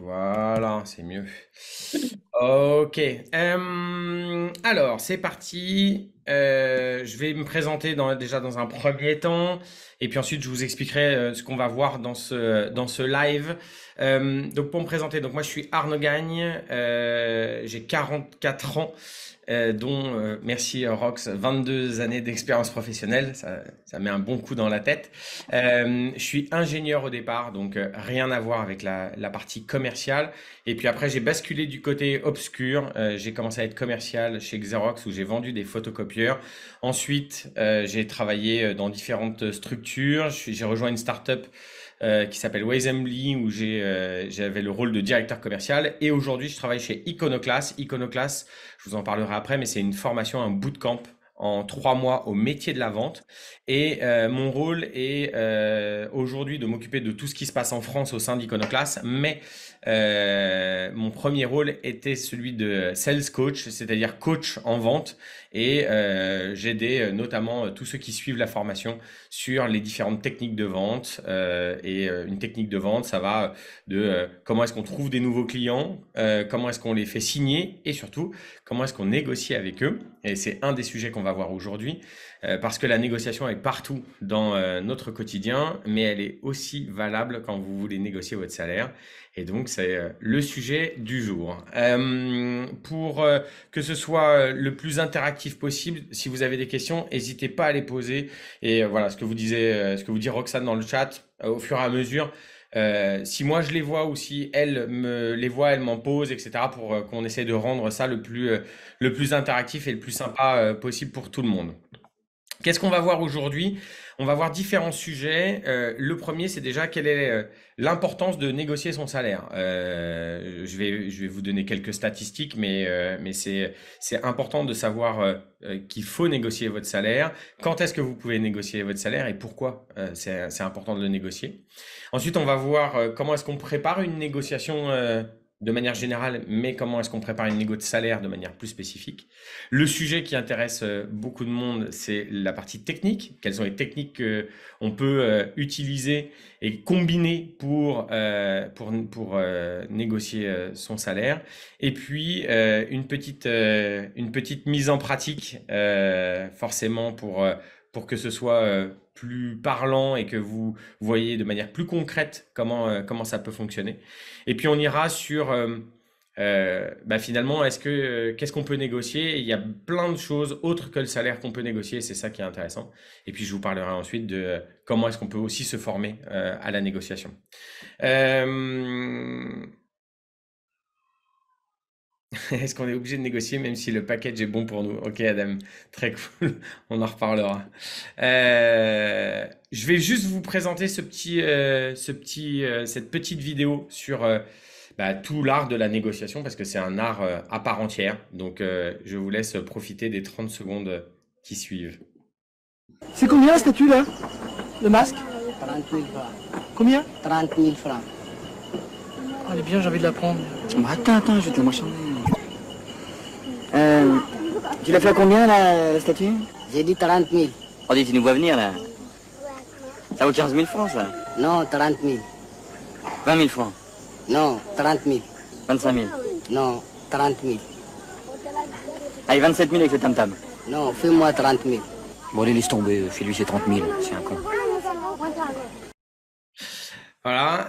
Voilà, c'est mieux. Ok. Alors, c'est parti. Je vais me présenter déjà dans un premier temps, et puis ensuite je vous expliquerai ce qu'on va voir dans ce live. Donc pour me présenter, donc moi je suis Arnaud Gagne, j'ai 44 ans, dont, merci Rox, 22 années d'expérience professionnelle, ça met un bon coup dans la tête. Je suis ingénieur au départ, donc rien à voir avec la partie commerciale. Et puis après, j'ai basculé du côté obscur. J'ai commencé à être commercial chez Xerox où j'ai vendu des photocopieurs. Ensuite, j'ai travaillé dans différentes structures. J'ai rejoint une start-up qui s'appelle Waysembly où j'avais le rôle de directeur commercial. Et aujourd'hui, je travaille chez Iconoclast. Iconoclast, je vous en parlerai après, mais c'est une formation, un bootcamp en 3 mois au métier de la vente. Et mon rôle est aujourd'hui de m'occuper de tout ce qui se passe en France au sein d'Iconoclast, mais mon premier rôle était celui de sales coach, c'est-à-dire coach en vente, et j'aidais notamment tous ceux qui suivent la formation sur les différentes techniques de vente. Et une technique de vente, ça va de comment est-ce qu'on trouve des nouveaux clients, comment est-ce qu'on les fait signer, et surtout comment est-ce qu'on négocie avec eux. Et c'est un des sujets qu'on va voir aujourd'hui, parce que la négociation est partout dans notre quotidien, mais elle est aussi valable quand vous voulez négocier votre salaire. Et donc, c'est le sujet du jour. Pour que ce soit le plus interactif possible, si vous avez des questions, n'hésitez pas à les poser. Et voilà, ce que vous dit Roxane dans le chat, au fur et à mesure, si moi je les vois ou si elle me les voit, elle m'en pose, etc., pour qu'on essaie de rendre ça le plus interactif et le plus sympa possible pour tout le monde. Qu'est-ce qu'on va voir aujourd'hui? On va voir différents sujets. Le premier, c'est déjà quelle est l'importance de négocier son salaire. Je vais vous donner quelques statistiques, mais c'est important de savoir qu'il faut négocier votre salaire. Quand est-ce que vous pouvez négocier votre salaire et pourquoi c'est important de le négocier. Ensuite, on va voir comment est-ce qu'on prépare une négociation de manière générale, mais comment est-ce qu'on prépare une négo de salaire de manière plus spécifique. Le sujet qui intéresse beaucoup de monde, c'est la partie technique. Quelles sont les techniques qu'on peut utiliser et combiner pour négocier son salaire. Et puis, une petite mise en pratique, forcément pour que ce soit plus parlant et que vous voyez de manière plus concrète comment ça peut fonctionner. Et puis on ira sur finalement, qu'est-ce qu'on peut négocier? Il y a plein de choses autres que le salaire qu'on peut négocier, c'est ça qui est intéressant. Et puis je vous parlerai ensuite de comment est-ce qu'on peut aussi se former à la négociation. Est-ce qu'on est obligé de négocier même si le package est bon pour nous? Ok Adam, très cool, on en reparlera. Je vais juste vous présenter cette petite vidéo sur tout l'art de la négociation parce que c'est un art à part entière. Donc je vous laisse profiter des 30 secondes qui suivent. C'est combien la statue là? Le masque? 30 000 francs. Combien? 30 000 francs. Oh, elle est bien, j'ai envie de la prendre. Attends, je vais te la marchander. Tu l'as fait à combien la statue? J'ai dit 30 000. Oh, dis, tu nous vois venir là. Ça vaut 15 000 francs ça? Non, 30 000. 20 000 francs? Non, 30 000. 25 000? Non, 30 000. Allez, 27 000 avec le tam-tam. Non, fais-moi 30 000. Bon, allez, laisse tomber, fais-lui ses 30 000, c'est un con. Voilà,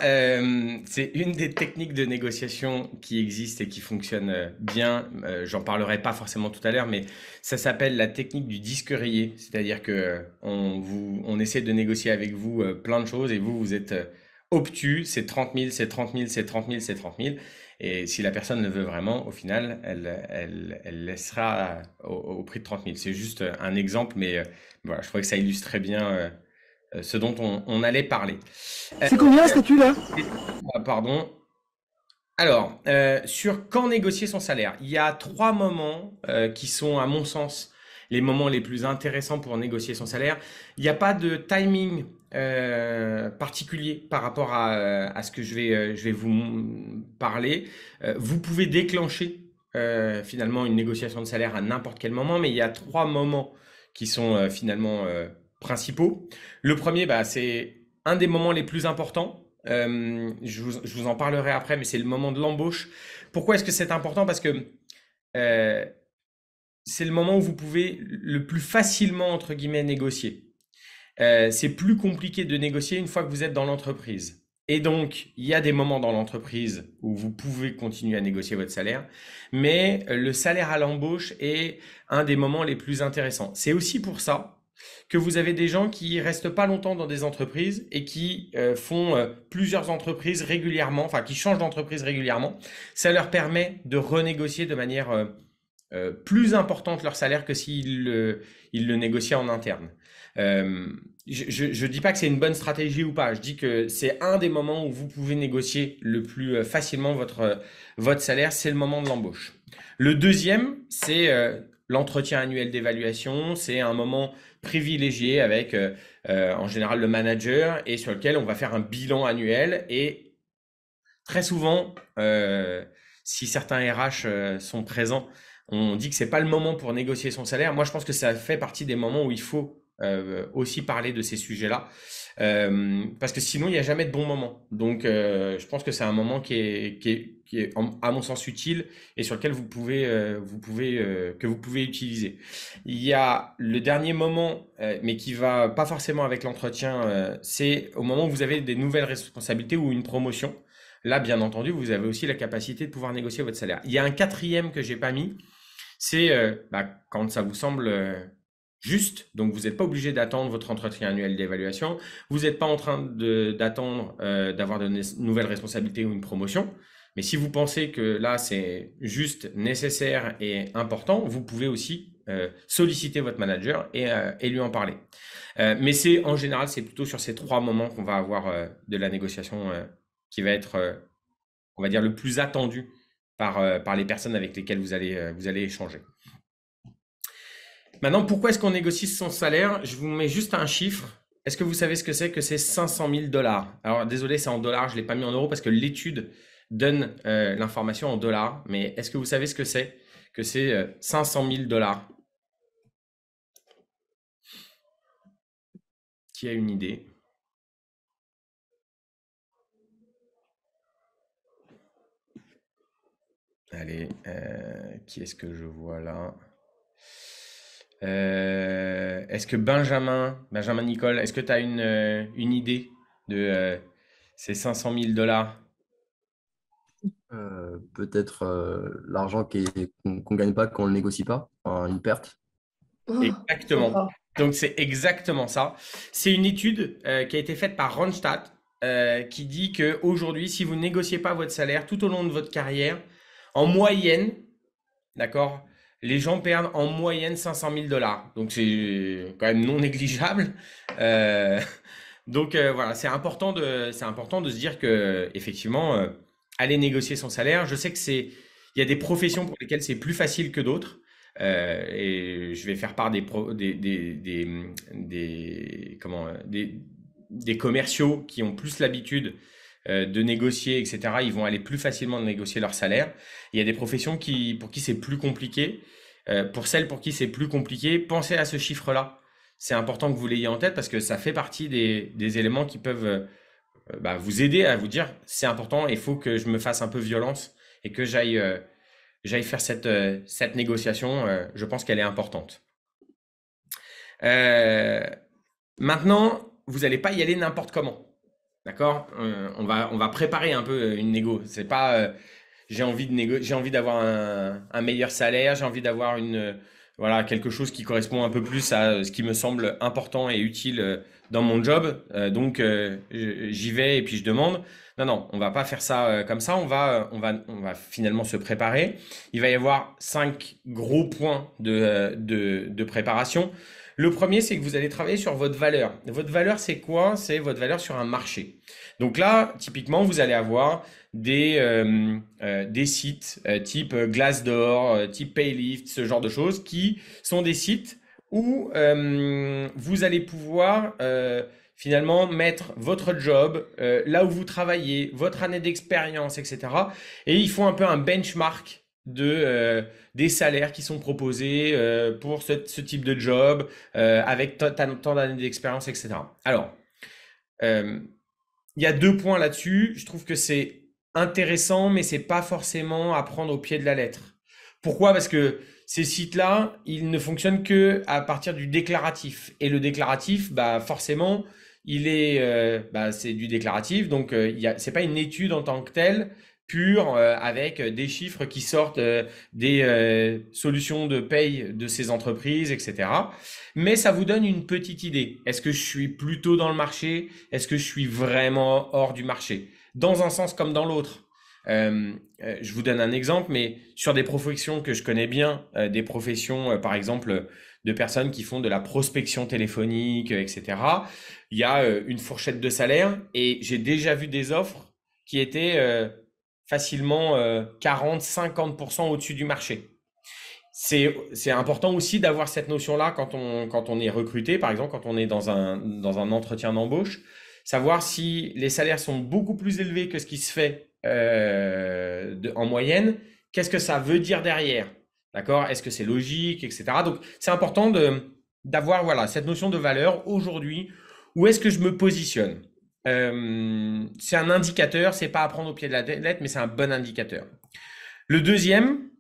c'est une des techniques de négociation qui existent et qui fonctionnent bien. J'en parlerai pas forcément tout à l'heure, mais ça s'appelle la technique du disque rayé. C'est-à-dire que on essaie de négocier avec vous plein de choses et vous êtes obtus. C'est 30 000, c'est 30 000, c'est 30 000, c'est 30 000. Et si la personne le veut vraiment, au final, elle laissera au prix de 30 000. C'est juste un exemple, mais voilà, je trouvais que ça illustrait bien ce dont on allait parler. C'est combien la statue là? Pardon. Alors, sur quand négocier son salaire, il y a 3 moments qui sont, à mon sens, les moments les plus intéressants pour négocier son salaire. Il n'y a pas de timing particulier par rapport à ce que je vais vous parler. Vous pouvez déclencher finalement une négociation de salaire à n'importe quel moment, mais il y a 3 moments qui sont finalement principaux. Le premier, c'est un des moments les plus importants Je vous en parlerai après, mais c'est le moment de l'embauche. Pourquoi est-ce que c'est important? Parce que euh, c'est le moment où vous pouvez le plus facilement, entre guillemets, négocier. C'est plus compliqué de négocier une fois que vous êtes dans l'entreprise. Et donc, il y a des moments dans l'entreprise où vous pouvez continuer à négocier votre salaire, mais le salaire à l'embauche est un des moments les plus intéressants. C'est aussi pour ça que vous avez des gens qui restent pas longtemps dans des entreprises et qui font plusieurs entreprises régulièrement, enfin qui changent d'entreprise régulièrement. Ça leur permet de renégocier de manière plus importante leur salaire que ils le négociaient en interne. Euh, je dis pas que c'est une bonne stratégie ou pas. Je dis que c'est un des moments où vous pouvez négocier le plus facilement votre salaire, c'est le moment de l'embauche. Le deuxième, c'est l'entretien annuel d'évaluation. C'est un moment privilégié avec en général le manager et sur lequel on va faire un bilan annuel. Et très souvent, si certains RH sont présents, on dit que c'est pas le moment pour négocier son salaire. Moi, je pense que ça fait partie des moments où il faut aussi parler de ces sujets-là, parce que sinon, il n'y a jamais de bon moment. Donc, je pense que c'est un moment qui est, à mon sens, utile et sur lequel que vous pouvez utiliser. Il y a le dernier moment, mais qui va pas forcément avec l'entretien, c'est au moment où vous avez des nouvelles responsabilités ou une promotion. Là, bien entendu, vous avez aussi la capacité de pouvoir négocier votre salaire. Il y a un quatrième que j'ai pas mis, c'est quand ça vous semble juste, donc vous n'êtes pas obligé d'attendre votre entretien annuel d'évaluation, vous n'êtes pas en train d'attendre d'avoir de nouvelles responsabilités ou une promotion, mais si vous pensez que là c'est juste nécessaire et important, vous pouvez aussi solliciter votre manager et lui en parler. Mais en général, c'est plutôt sur ces trois moments qu'on va avoir de la négociation qui va être, on va dire, le plus attendu par les personnes avec lesquelles vous allez échanger. Maintenant, pourquoi est-ce qu'on négocie son salaire? Je vous mets juste un chiffre. Est-ce que vous savez ce que c'est? Que c'est 500 000 $. Alors, désolé, c'est en dollars, je ne l'ai pas mis en euros parce que l'étude donne l'information en dollars. Mais est-ce que vous savez ce que c'est? Que c'est 500 000 $. Qui a une idée? Allez, qui est-ce que je vois là? Est-ce que Benjamin Nicole, est-ce que tu as une idée de ces 500 000 $? Peut-être l'argent qu'on gagne pas, qu'on ne le négocie pas, enfin, une perte. Exactement. Donc c'est exactement ça. C'est une étude qui a été faite par Randstad qui dit que aujourd'hui, si vous ne négociez pas votre salaire tout au long de votre carrière, en moyenne, d'accord, les gens perdent en moyenne 500 000 $. Donc c'est quand même non négligeable. Euh, donc voilà, c'est important de se dire que effectivement, aller négocier son salaire. Je sais que il y a des professions pour lesquelles c'est plus facile que d'autres. Et je vais faire part des commerciaux qui ont plus l'habitude de négocier, etc. Ils vont aller plus facilement négocier leur salaire. Il y a des professions pour qui c'est plus compliqué. Pour celles pour qui c'est plus compliqué, pensez à ce chiffre-là. C'est important que vous l'ayez en tête parce que ça fait partie des éléments qui peuvent vous aider à vous dire c'est important, il faut que je me fasse un peu violence et que j'aille faire cette négociation. Je pense qu'elle est importante. Maintenant, vous n'allez pas y aller n'importe comment. D'accord? On va préparer un peu une négo. C'est pas j'ai envie d'avoir un meilleur salaire, j'ai envie d'avoir voilà, quelque chose qui correspond un peu plus à ce qui me semble important et utile dans mon job. Donc j'y vais et puis je demande. Non, non, on va pas faire ça comme ça. On va finalement se préparer. Il va y avoir 5 gros points de préparation. Le premier, c'est que vous allez travailler sur votre valeur. Votre valeur, c'est quoi? C'est votre valeur sur un marché. Donc là, typiquement, vous allez avoir des sites type Glassdoor, type Paylift, ce genre de choses, qui sont des sites où vous allez pouvoir finalement mettre votre job, là où vous travaillez, votre année d'expérience, etc. Et ils font un peu un benchmark des salaires qui sont proposés pour ce type de job avec tant d'années d'expérience, etc. Alors, il y a 2 points là-dessus. Je trouve que c'est intéressant, mais c'est pas forcément à prendre au pied de la lettre. Pourquoi? Parce que ces sites-là, ils ne fonctionnent que à partir du déclaratif. Et le déclaratif, bah forcément, c'est du déclaratif. Donc, c'est pas une étude en tant que telle pure avec des chiffres qui sortent des solutions de paye de ces entreprises, etc. Mais ça vous donne une petite idée. Est-ce que je suis plutôt dans le marché? Est-ce que je suis vraiment hors du marché? Dans un sens comme dans l'autre. Je vous donne un exemple, mais sur des professions que je connais bien, des professions, par exemple, de personnes qui font de la prospection téléphonique, etc., il y a une fourchette de salaire et j'ai déjà vu des offres qui étaient facilement 40-50% au-dessus du marché. C'est important aussi d'avoir cette notion-là quand on est recruté, par exemple, quand on est dans un entretien d'embauche, savoir si les salaires sont beaucoup plus élevés que ce qui se fait en moyenne, qu'est-ce que ça veut dire derrière? D'accord? Est-ce que c'est logique, etc. Donc, c'est important d'avoir voilà, cette notion de valeur aujourd'hui. Où est-ce que je me positionne? C'est un indicateur, c'est pas à prendre au pied de la lettre, mais c'est un bon indicateur. Le deuxième,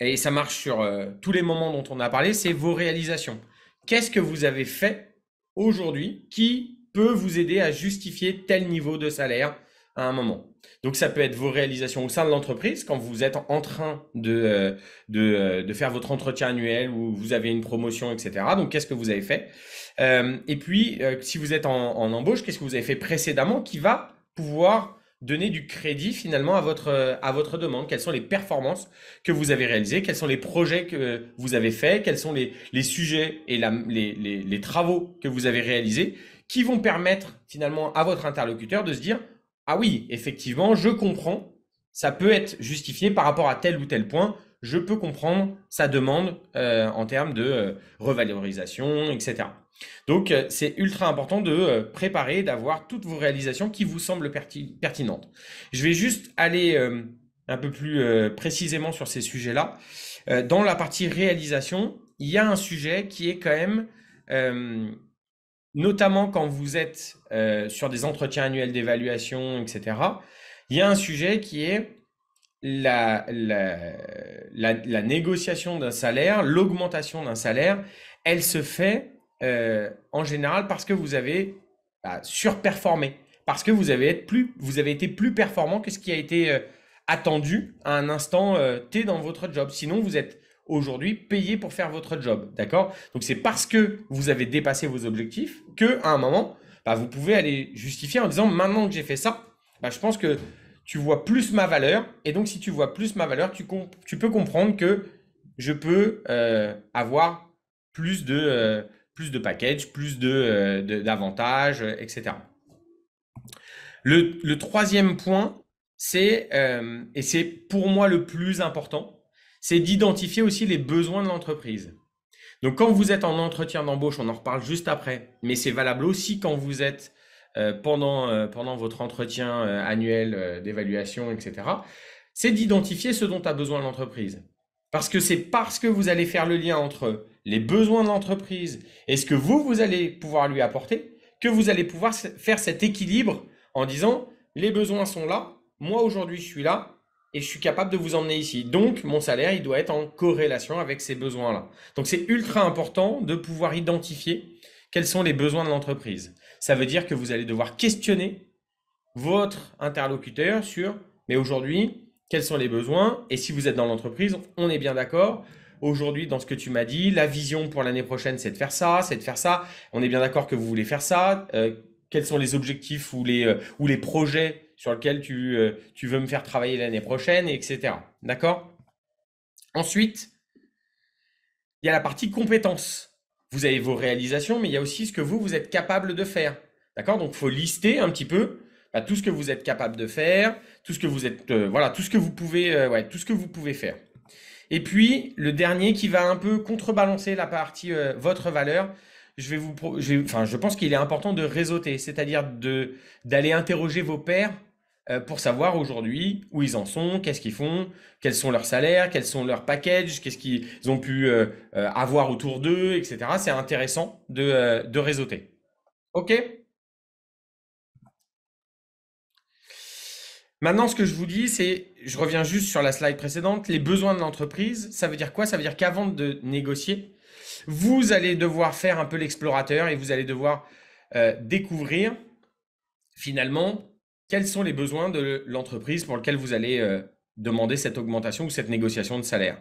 et ça marche sur tous les moments dont on a parlé, c'est vos réalisations. Qu'est-ce que vous avez fait aujourd'hui qui peut vous aider à justifier tel niveau de salaire à un moment? Donc, ça peut être vos réalisations au sein de l'entreprise quand vous êtes en train de faire votre entretien annuel ou vous avez une promotion, etc. Donc, qu'est-ce que vous avez fait? Et puis, si vous êtes en embauche, qu'est-ce que vous avez fait précédemment qui va pouvoir donner du crédit finalement à votre demande? Quelles sont les performances que vous avez réalisées? Quels sont les projets que vous avez faits? Quels sont les sujets et les travaux que vous avez réalisés qui vont permettre finalement à votre interlocuteur de se dire, ah oui, effectivement, je comprends, ça peut être justifié par rapport à tel ou tel point, je peux comprendre sa demande en termes de revalorisation, etc. Donc, c'est ultra important de préparer, d'avoir toutes vos réalisations qui vous semblent pertinentes. Je vais juste aller un peu plus précisément sur ces sujets-là. Dans la partie réalisation, il y a un sujet qui est quand même, notamment quand vous êtes sur des entretiens annuels d'évaluation, etc., il y a un sujet qui est la négociation d'un salaire, l'augmentation d'un salaire, elle se fait en général parce que vous avez surperformé, parce que vous avez été plus performant que ce qui a été attendu à un instant T dans votre job. Sinon, vous êtes aujourd'hui payé pour faire votre job, d'accord? Donc, c'est parce que vous avez dépassé vos objectifs qu'à un moment, vous pouvez aller justifier en disant, maintenant que j'ai fait ça, je pense que tu vois plus ma valeur. Et donc, si tu vois plus ma valeur, tu peux comprendre que je peux avoir plus de package, plus d'avantages, etc. Le troisième point, et c'est pour moi le plus important, c'est d'identifier aussi les besoins de l'entreprise. Donc, quand vous êtes en entretien d'embauche, on en reparle juste après, mais c'est valable aussi quand vous êtes pendant votre entretien annuel d'évaluation, etc., c'est d'identifier ce dont a besoin l'entreprise. Parce que c'est parce que vous allez faire le lien entre les besoins de l'entreprise et ce que vous allez pouvoir lui apporter, que vous allez pouvoir faire cet équilibre en disant, les besoins sont là, moi aujourd'hui je suis là et je suis capable de vous emmener ici. Donc mon salaire, il doit être en corrélation avec ces besoins-là. Donc c'est ultra important de pouvoir identifier quels sont les besoins de l'entreprise. Ça veut dire que vous allez devoir questionner votre interlocuteur sur, mais aujourd'hui, quels sont les besoins? Et si vous êtes dans l'entreprise, on est bien d'accord. Aujourd'hui, dans ce que tu m'as dit, la vision pour l'année prochaine, c'est de faire ça, c'est de faire ça. On est bien d'accord que vous voulez faire ça. Quels sont les objectifs ou les projets sur lesquels tu veux me faire travailler l'année prochaine, etc. D'accord? Ensuite, il y a la partie compétences. Vous avez vos réalisations, mais il y a aussi ce que vous êtes capable de faire. D'accord? Donc, il faut lister un petit peu tout ce que vous êtes capable de faire, tout ce que vous êtes, tout ce que vous pouvez, tout ce que vous pouvez faire. Et puis, le dernier qui va un peu contrebalancer la partie votre valeur, je pense qu'il est important de réseauter, c'est-à-dire d'aller interroger vos pairs pour savoir aujourd'hui où ils en sont, qu'est-ce qu'ils font, quels sont leurs salaires, quels sont leurs packages, qu'est-ce qu'ils ont pu avoir autour d'eux, etc. C'est intéressant de réseauter. OK? Maintenant, ce que je vous dis, c'est, je reviens juste sur la slide précédente, les besoins de l'entreprise, ça veut dire quoi? Ça veut dire qu'avant de négocier, vous allez devoir faire un peu l'explorateur et vous allez devoir découvrir finalement quels sont les besoins de l'entreprise pour lequel vous allez demander cette augmentation ou cette négociation de salaire.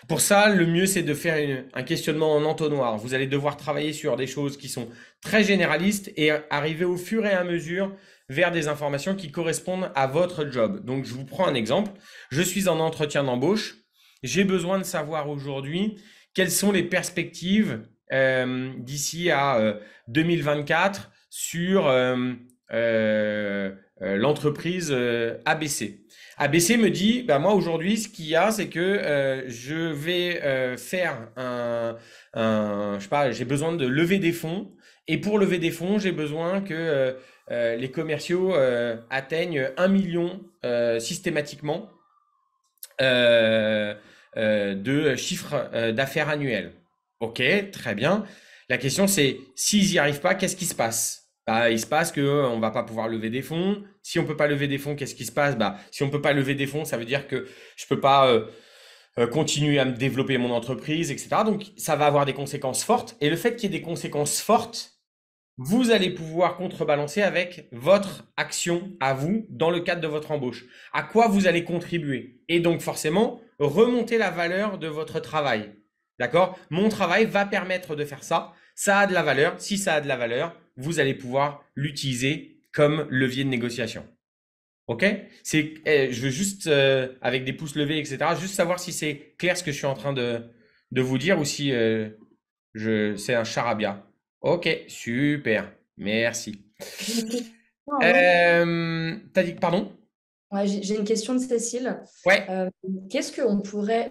Pour ça, le mieux, c'est de faire un questionnement en entonnoir. Vous allez devoir travailler sur des choses qui sont très généralistes et arriver au fur et à mesure vers des informations qui correspondent à votre job. Donc, je vous prends un exemple. Je suis en entretien d'embauche. J'ai besoin de savoir aujourd'hui quelles sont les perspectives d'ici à 2024 sur l'entreprise ABC. ABC me dit, bah moi aujourd'hui, ce qu'il y a, c'est que je vais faire je sais pas, j'ai besoin de lever des fonds. Et pour lever des fonds, j'ai besoin que les commerciaux atteignent 1 million systématiquement de chiffre d'affaires annuel. Ok, très bien. La question c'est, s'ils n'y arrivent pas, qu'est-ce qui se passe? Bah, il se passe qu'on ne va pas pouvoir lever des fonds. Si on ne peut pas lever des fonds, qu'est-ce qui se passe? Bah, si on ne peut pas lever des fonds, ça veut dire que je ne peux pas continuer à me développer mon entreprise, etc. Donc, ça va avoir des conséquences fortes. Et le fait qu'il y ait des conséquences fortes, vous allez pouvoir contrebalancer avec votre action à vous dans le cadre de votre embauche. À quoi vous allez contribuer? Et donc, forcément, remonter la valeur de votre travail. D'accord? Mon travail va permettre de faire ça. Ça a de la valeur. Si ça a de la valeur, vous allez pouvoir l'utiliser comme levier de négociation. OK? Je veux juste, avec des pouces levés, etc., juste savoir si c'est clair ce que je suis en train de vous dire ou si c'est un charabia. OK, super. Merci. J'ai une question avant. T'as dit, pardon? Ouais, j'ai une question de Cécile. Ouais.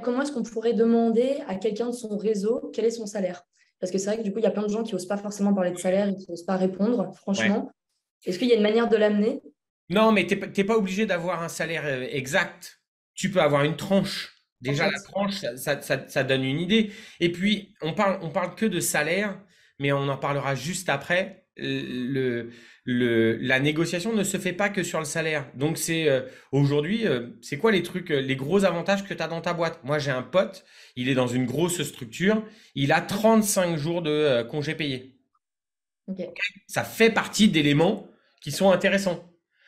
Comment est-ce qu'on pourrait demander à quelqu'un de son réseau quel est son salaire? Parce que c'est vrai que du coup, il y a plein de gens qui n'osent pas forcément parler de salaire et qui n'osent pas répondre, franchement. Est-ce qu'il y a une manière de l'amener? Non, mais t'es pas obligé d'avoir un salaire exact. Tu peux avoir une tranche. Déjà, la tranche, ça donne une idée. Et puis, on parle que de salaire, mais on en parlera juste après. La négociation ne se fait pas que sur le salaire. Donc, aujourd'hui, c'est quoi les trucs, les gros avantages que tu as dans ta boîte? Moi, j'ai un pote, il est dans une grosse structure, il a 35 jours de congés payés. Ok. Ça fait partie d'éléments qui sont intéressants.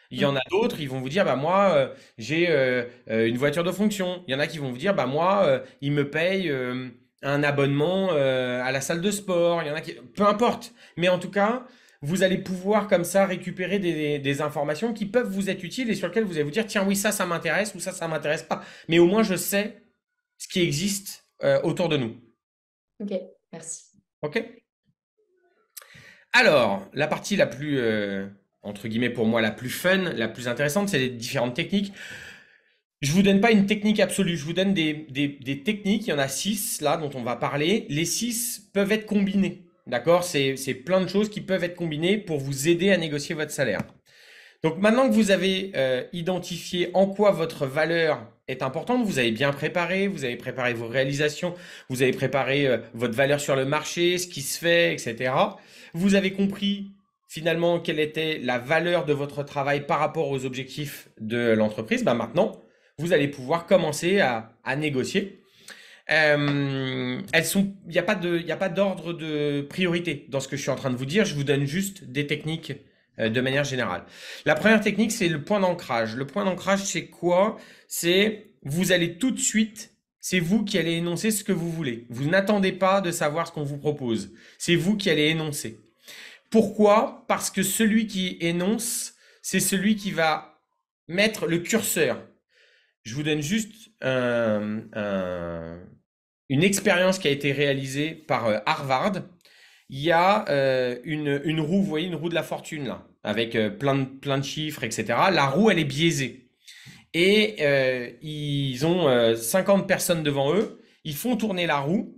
Il y en a d'autres, ils vont vous dire, bah moi, j'ai une voiture de fonction. Il y en a qui vont vous dire, bah moi, ils me payent un abonnement à la salle de sport. Il y en a qui... Peu importe. Mais en tout cas, vous allez pouvoir comme ça récupérer des informations qui peuvent vous être utiles et sur lesquelles vous allez vous dire, tiens, oui, ça m'intéresse ou ça m'intéresse pas. Mais au moins, je sais ce qui existe autour de nous. Ok, merci. Ok? Alors, la partie la plus, entre guillemets pour moi, la plus fun, la plus intéressante, c'est les différentes techniques. Je vous donne pas une technique absolue, je vous donne des techniques, il y en a 6 là dont on va parler. Les 6 peuvent être combinés, d'accord? C'est plein de choses qui peuvent être combinées pour vous aider à négocier votre salaire. Donc maintenant que vous avez identifié en quoi votre valeur est importante, vous avez bien préparé, vous avez préparé vos réalisations, vous avez préparé votre valeur sur le marché, ce qui se fait, etc. Vous avez compris finalement quelle était la valeur de votre travail par rapport aux objectifs de l'entreprise. Ben maintenant, vous allez pouvoir commencer à négocier. Il n'y a pas d'ordre de priorité dans ce que je suis en train de vous dire. Je vous donne juste des techniques de manière générale. La première technique, c'est le point d'ancrage. Le point d'ancrage, c'est quoi? C'est vous allez tout de suite, c'est vous qui allez énoncer ce que vous voulez. Vous n'attendez pas de savoir ce qu'on vous propose. C'est vous qui allez énoncer. Pourquoi? Parce que celui qui énonce, c'est celui qui va mettre le curseur. Je vous donne juste une expérience qui a été réalisée par Harvard. Il y a une roue, vous voyez, une roue de la fortune là, avec plein de chiffres, etc. La roue, elle est biaisée. Et ils ont 50 personnes devant eux. Ils font tourner la roue.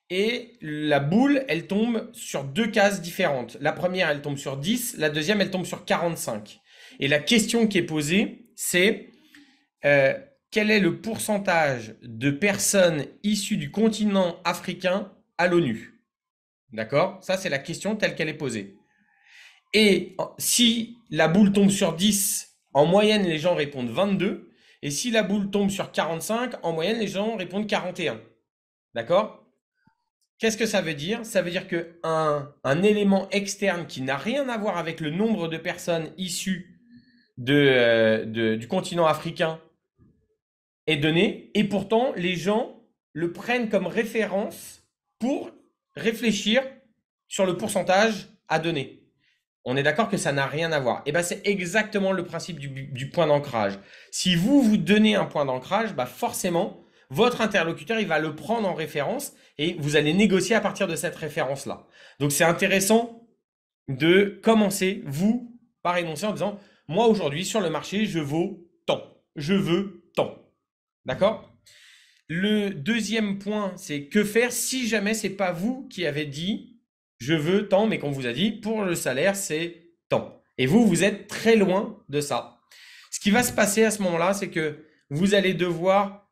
Et la boule, elle tombe sur 2 cases différentes. La première, elle tombe sur 10. La deuxième, elle tombe sur 45. Et la question qui est posée, c'est quel est le pourcentage de personnes issues du continent africain à l'ONU? D'accord? Ça, c'est la question telle qu'elle est posée. Et si la boule tombe sur 10 En moyenne, les gens répondent 22. Et si la boule tombe sur 45, en moyenne, les gens répondent 41. D'accord? Qu'est-ce que ça veut dire? Ça veut dire qu'un élément externe qui n'a rien à voir avec le nombre de personnes issues du continent africain est donné. Et pourtant, les gens le prennent comme référence pour réfléchir sur le pourcentage à donner. On est d'accord que ça n'a rien à voir. Et ben, c'est exactement le principe du point d'ancrage. Si vous donnez un point d'ancrage, bah forcément, votre interlocuteur, il va le prendre en référence et vous allez négocier à partir de cette référence-là. Donc, c'est intéressant de commencer, vous, par énoncer en disant, moi, aujourd'hui, sur le marché, je vaux tant. Je veux tant. D'accord? Le deuxième point, c'est que faire si jamais c'est pas vous qui avez dit je veux tant, mais qu'on vous a dit pour le salaire, c'est tant. Et vous êtes très loin de ça. Ce qui va se passer à ce moment-là, c'est que vous allez devoir,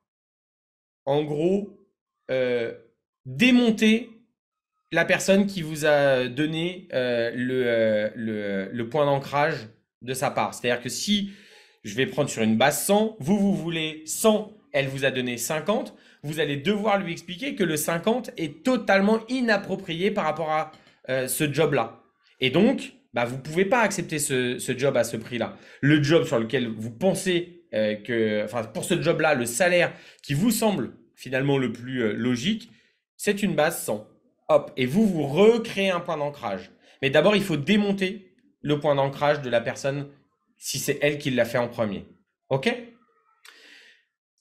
en gros, démonter la personne qui vous a donné le point d'ancrage de sa part. C'est-à-dire que si je vais prendre sur une base 100, vous voulez 100, elle vous a donné 50, vous allez devoir lui expliquer que le 50 est totalement inapproprié par rapport à ce job-là. Et donc, bah, vous ne pouvez pas accepter ce job à ce prix-là. Le job sur lequel vous pensez pour ce job-là, le salaire qui vous semble finalement le plus logique, c'est une base 100. Hop, et vous recréez un point d'ancrage. Mais d'abord, il faut démonter le point d'ancrage de la personne si c'est elle qui l'a fait en premier. OK?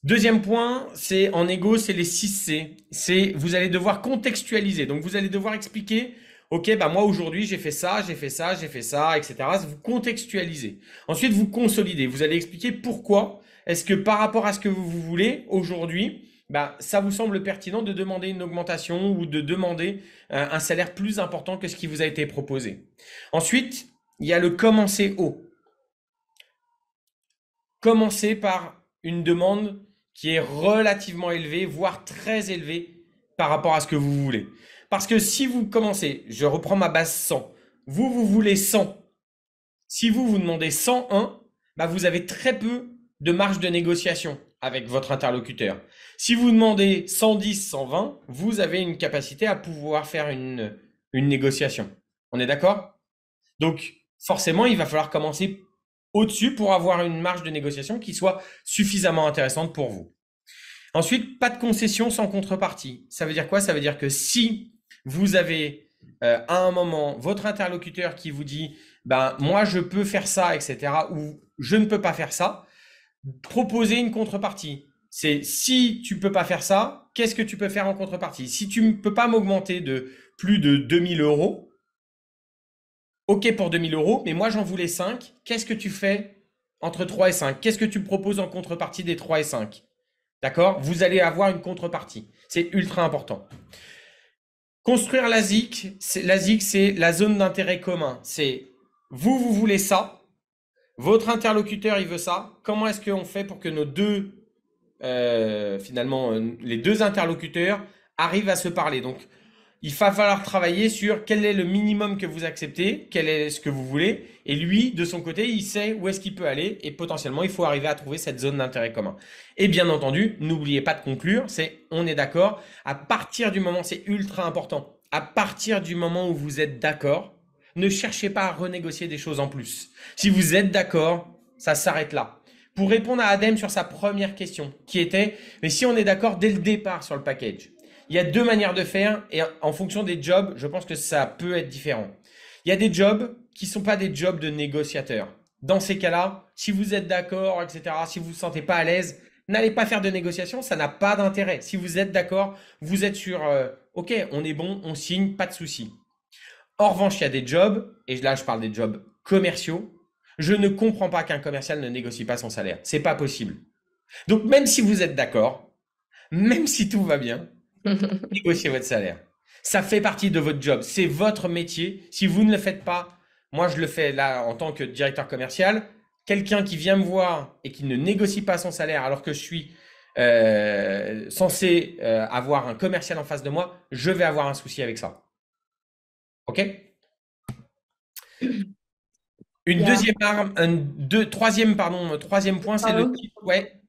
Deuxième point, c'est en égo, c'est les 6C. C'est vous allez devoir contextualiser. Donc, vous allez devoir expliquer, OK, bah moi aujourd'hui, j'ai fait ça, j'ai fait ça, j'ai fait ça, etc. Vous contextualisez. Ensuite, vous consolidez. Vous allez expliquer pourquoi est-ce que par rapport à ce que vous voulez aujourd'hui, bah, ça vous semble pertinent de demander une augmentation ou de demander un salaire plus important que ce qui vous a été proposé. Ensuite, il y a le commencer haut. Commencez par une demande qui est relativement élevée, voire très élevée par rapport à ce que vous voulez. Parce que si vous commencez, je reprends ma base 100, vous voulez 100. Si vous demandez 101, bah vous avez très peu de marge de négociation avec votre interlocuteur. Si vous demandez 110, 120, vous avez une capacité à pouvoir faire une négociation. On est d'accord? Donc, forcément, il va falloir commencer au-dessus pour avoir une marge de négociation qui soit suffisamment intéressante pour vous. Ensuite, pas de concession sans contrepartie. Ça veut dire quoi? Ça veut dire que si vous avez à un moment votre interlocuteur qui vous dit ben, moi je peux faire ça, etc. ou je ne peux pas faire ça, proposez une contrepartie. C'est si tu peux pas faire ça, qu'est-ce que tu peux faire en contrepartie? Si tu ne peux pas m'augmenter de plus de 2000 euros, OK pour 2000 euros, mais moi j'en voulais 5. Qu'est-ce que tu fais entre 3 et 5? Qu'est-ce que tu me proposes en contrepartie des 3 et 5? D'accord? Vous allez avoir une contrepartie. C'est ultra important. Construire la ZIC, c'est la zone d'intérêt commun. C'est vous voulez ça, votre interlocuteur il veut ça. Comment est-ce qu'on fait pour que nos deux, les deux interlocuteurs arrivent à se parler? Donc, il va falloir travailler sur quel est le minimum que vous acceptez, quel est ce que vous voulez. Et lui, de son côté, il sait où est-ce qu'il peut aller. Et potentiellement, il faut arriver à trouver cette zone d'intérêt commun. Et bien entendu, n'oubliez pas de conclure, on est d'accord. À partir du moment, c'est ultra important. À partir du moment où vous êtes d'accord, ne cherchez pas à renégocier des choses en plus. Si vous êtes d'accord, ça s'arrête là. Pour répondre à Adem sur sa première question, qui était, mais si on est d'accord dès le départ sur le package, il y a deux manières de faire et en fonction des jobs, je pense que ça peut être différent. Il y a des jobs qui ne sont pas des jobs de négociateurs. Dans ces cas-là, si vous êtes d'accord, etc., si vous ne vous sentez pas à l'aise, n'allez pas faire de négociation, ça n'a pas d'intérêt. Si vous êtes d'accord, vous êtes sur OK, on est bon, on signe, pas de souci. En revanche, il y a des jobs, et là je parle des jobs commerciaux, je ne comprends pas qu'un commercial ne négocie pas son salaire. C'est pas possible. Donc même si vous êtes d'accord, même si tout va bien, négociez votre salaire. Ça fait partie de votre job. C'est votre métier. Si vous ne le faites pas, moi je le fais là en tant que directeur commercial. Quelqu'un qui vient me voir et qui ne négocie pas son salaire alors que je suis censé avoir un commercial en face de moi, je vais avoir un souci avec ça. OK? Une Il y a, deuxième arme, troisième point, c'est le pardon, type. Ouais,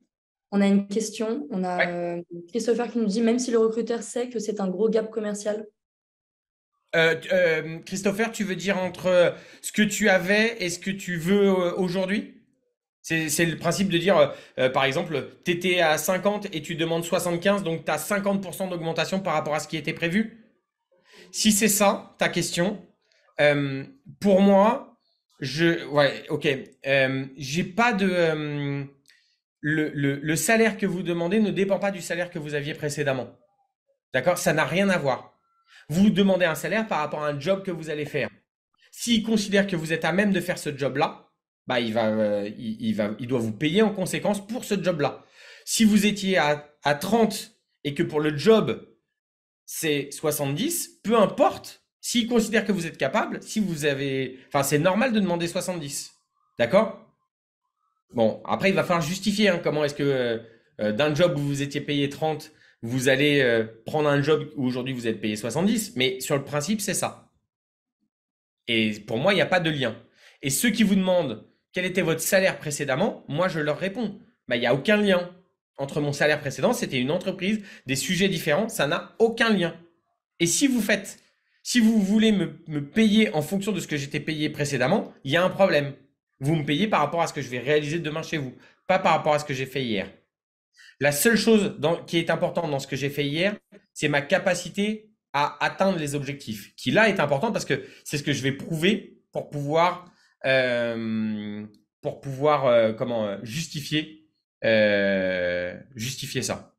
on a une question. On a ouais. Christopher qui nous dit, même si le recruteur sait que c'est un gros gap commercial. Christopher, tu veux dire entre ce que tu avais et ce que tu veux aujourd'hui? C'est le principe de dire, par exemple, tu étais à 50 et tu demandes 75, donc tu as 50% d'augmentation par rapport à ce qui était prévu. Si c'est ça, ta question, pour moi, ouais, ok, j'ai pas de, le salaire que vous demandez ne dépend pas du salaire que vous aviez précédemment. D'accord? Ça n'a rien à voir. Vous demandez un salaire par rapport à un job que vous allez faire. S'il considère que vous êtes à même de faire ce job-là, bah il doit vous payer en conséquence pour ce job-là. Si vous étiez à 30 et que pour le job, c'est 70, peu importe, s'il considère que vous êtes capable, si vous avez... Enfin, c'est normal de demander 70. D'accord? Bon, après, il va falloir justifier hein, comment est-ce que d'un job où vous étiez payé 30, vous allez prendre un job où aujourd'hui vous êtes payé 70. Mais sur le principe, c'est ça. Et pour moi, il n'y a pas de lien. Et ceux qui vous demandent quel était votre salaire précédemment, moi, je leur réponds, bah, il n'y a aucun lien. Entre mon salaire précédent, c'était une entreprise, des sujets différents, ça n'a aucun lien. Et si vous voulez me payer en fonction de ce que j'étais payé précédemment, il y a un problème. Vous me payez par rapport à ce que je vais réaliser demain chez vous, pas par rapport à ce que j'ai fait hier. La seule chose qui est importante dans ce que j'ai fait hier, c'est ma capacité à atteindre les objectifs, qui là est important parce que c'est ce que je vais prouver pour pouvoir justifier ça.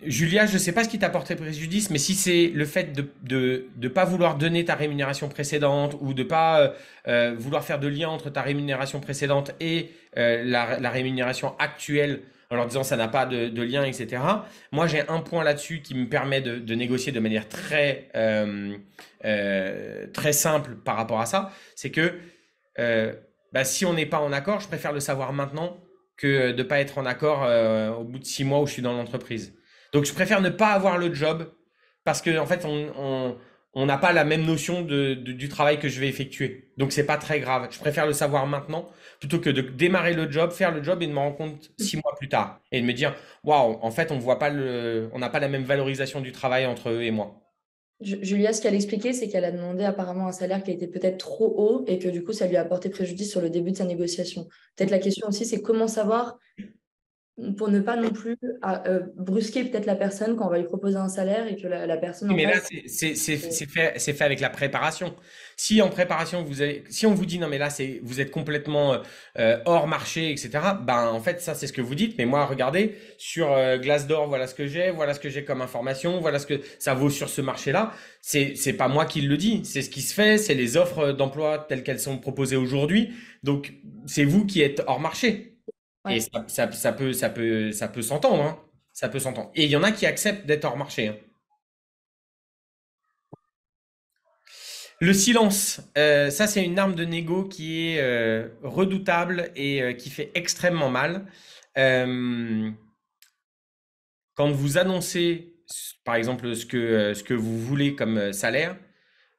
Julia, je ne sais pas ce qui t'a porté préjudice, mais si c'est le fait de ne pas vouloir donner ta rémunération précédente ou de ne pas vouloir faire de lien entre ta rémunération précédente et la rémunération actuelle en leur disant ça n'a pas de lien, etc. Moi, j'ai un point là-dessus qui me permet de négocier de manière très simple par rapport à ça. C'est que si on n'est pas en accord, je préfère le savoir maintenant que de ne pas être en accord au bout de 6 mois où je suis dans l'entreprise. Donc, je préfère ne pas avoir le job parce qu'en fait, on n'a pas la même notion du travail que je vais effectuer. Donc, c'est pas très grave. Je préfère le savoir maintenant plutôt que de démarrer le job, faire le job et de me rendre compte 6 mois plus tard et de me dire, waouh, en fait, on n'a pas la même valorisation du travail entre eux et moi. Julia, ce qu'elle expliquait, c'est qu'elle a demandé apparemment un salaire qui était peut-être trop haut et que du coup, ça lui a porté préjudice sur le début de sa négociation. Peut-être la question aussi, c'est comment savoir pour ne pas non plus brusquer peut-être la personne quand on va lui proposer un salaire et que la personne Oui, en mais là, face... c'est fait avec la préparation. Si en préparation, si on vous dit non, mais là, vous êtes complètement hors marché, etc., ben, en fait, ça, c'est ce que vous dites. Mais moi, regardez, sur Glassdoor, voilà ce que j'ai comme information, voilà ce que ça vaut sur ce marché-là. C'est pas moi qui le dis, c'est ce qui se fait, c'est les offres d'emploi telles qu'elles sont proposées aujourd'hui. Donc, c'est vous qui êtes hors marché. Ouais. Et ça peut s'entendre, hein. Ça peut s'entendre. Et il y en a qui acceptent d'être hors marché, hein. Le silence, ça c'est une arme de négo qui est redoutable et qui fait extrêmement mal. Quand vous annoncez, par exemple, ce que vous voulez comme salaire,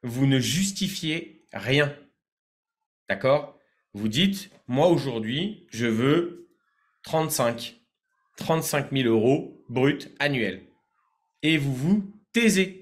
vous ne justifiez rien. D'accord? Vous dites, moi aujourd'hui, je veux 35 000 euros brut annuels. Et vous vous taisez.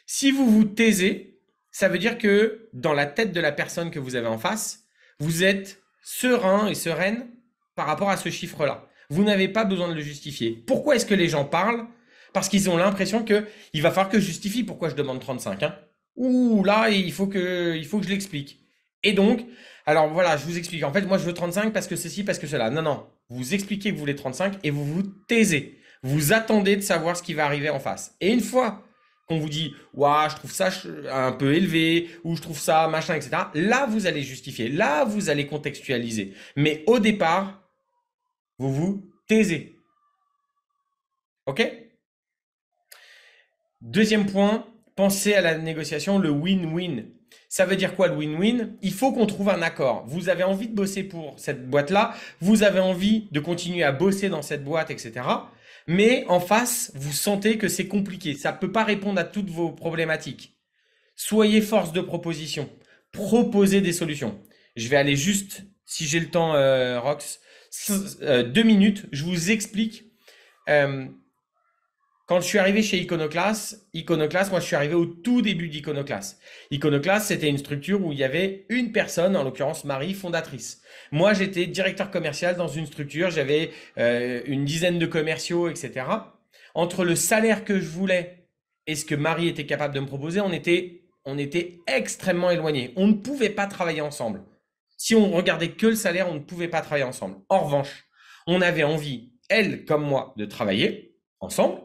Si vous vous taisez, ça veut dire que dans la tête de la personne que vous avez en face, vous êtes serein et sereine par rapport à ce chiffre-là. Vous n'avez pas besoin de le justifier. Pourquoi est-ce que les gens parlent? Parce qu'ils ont l'impression qu'il va falloir que je justifie pourquoi je demande 35. Hein. Ouh, là, il faut que je l'explique. Et donc, alors voilà, je vous explique. En fait, moi, je veux 35 parce que ceci, parce que cela. Non, non. Vous expliquez que vous voulez 35 et vous vous taisez. Vous attendez de savoir ce qui va arriver en face. Et une fois qu'on vous dit « Ouah, je trouve ça un peu élevé » ou « Je trouve ça machin, etc. » Là, vous allez justifier. Là, vous allez contextualiser. Mais au départ, vous vous taisez. OK? Deuxième point, pensez à la négociation, le win-win. Ça veut dire quoi le win-win? Il faut qu'on trouve un accord. Vous avez envie de bosser pour cette boîte-là, vous avez envie de continuer à bosser dans cette boîte, etc. Mais en face, vous sentez que c'est compliqué. Ça ne peut pas répondre à toutes vos problématiques. Soyez force de proposition. Proposez des solutions. Je vais aller juste, si j'ai le temps, Rox, 2 minutes. Je vous explique. Quand je suis arrivé chez Iconoclast, moi je suis arrivé au tout début d'Iconoclast. Iconoclast, c'était une structure où il y avait une personne, en l'occurrence Marie, fondatrice. Moi, j'étais directeur commercial dans une structure, j'avais une dizaine de commerciaux, etc. Entre le salaire que je voulais et ce que Marie était capable de me proposer, on était extrêmement éloignés. On ne pouvait pas travailler ensemble. Si on regardait que le salaire, on ne pouvait pas travailler ensemble. En revanche, on avait envie, elle comme moi, de travailler ensemble.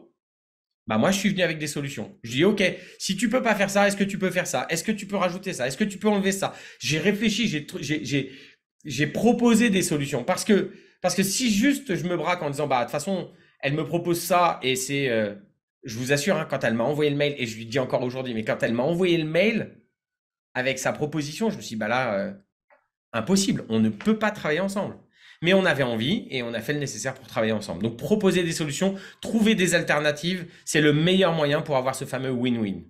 Bah moi, je suis venu avec des solutions. Je dis, OK, si tu peux pas faire ça, est-ce que tu peux faire ça? Est-ce que tu peux rajouter ça? Est-ce que tu peux enlever ça? J'ai réfléchi, j'ai proposé des solutions. Parce que si juste je me braque en disant, bah de toute façon, elle me propose ça et c'est, je vous assure, hein, quand elle m'a envoyé le mail, et je lui dis encore aujourd'hui, mais quand elle m'a envoyé le mail avec sa proposition, je me suis dit, bah là, impossible, on ne peut pas travailler ensemble. Mais on avait envie et on a fait le nécessaire pour travailler ensemble. Donc, proposer des solutions, trouver des alternatives, c'est le meilleur moyen pour avoir ce fameux win-win.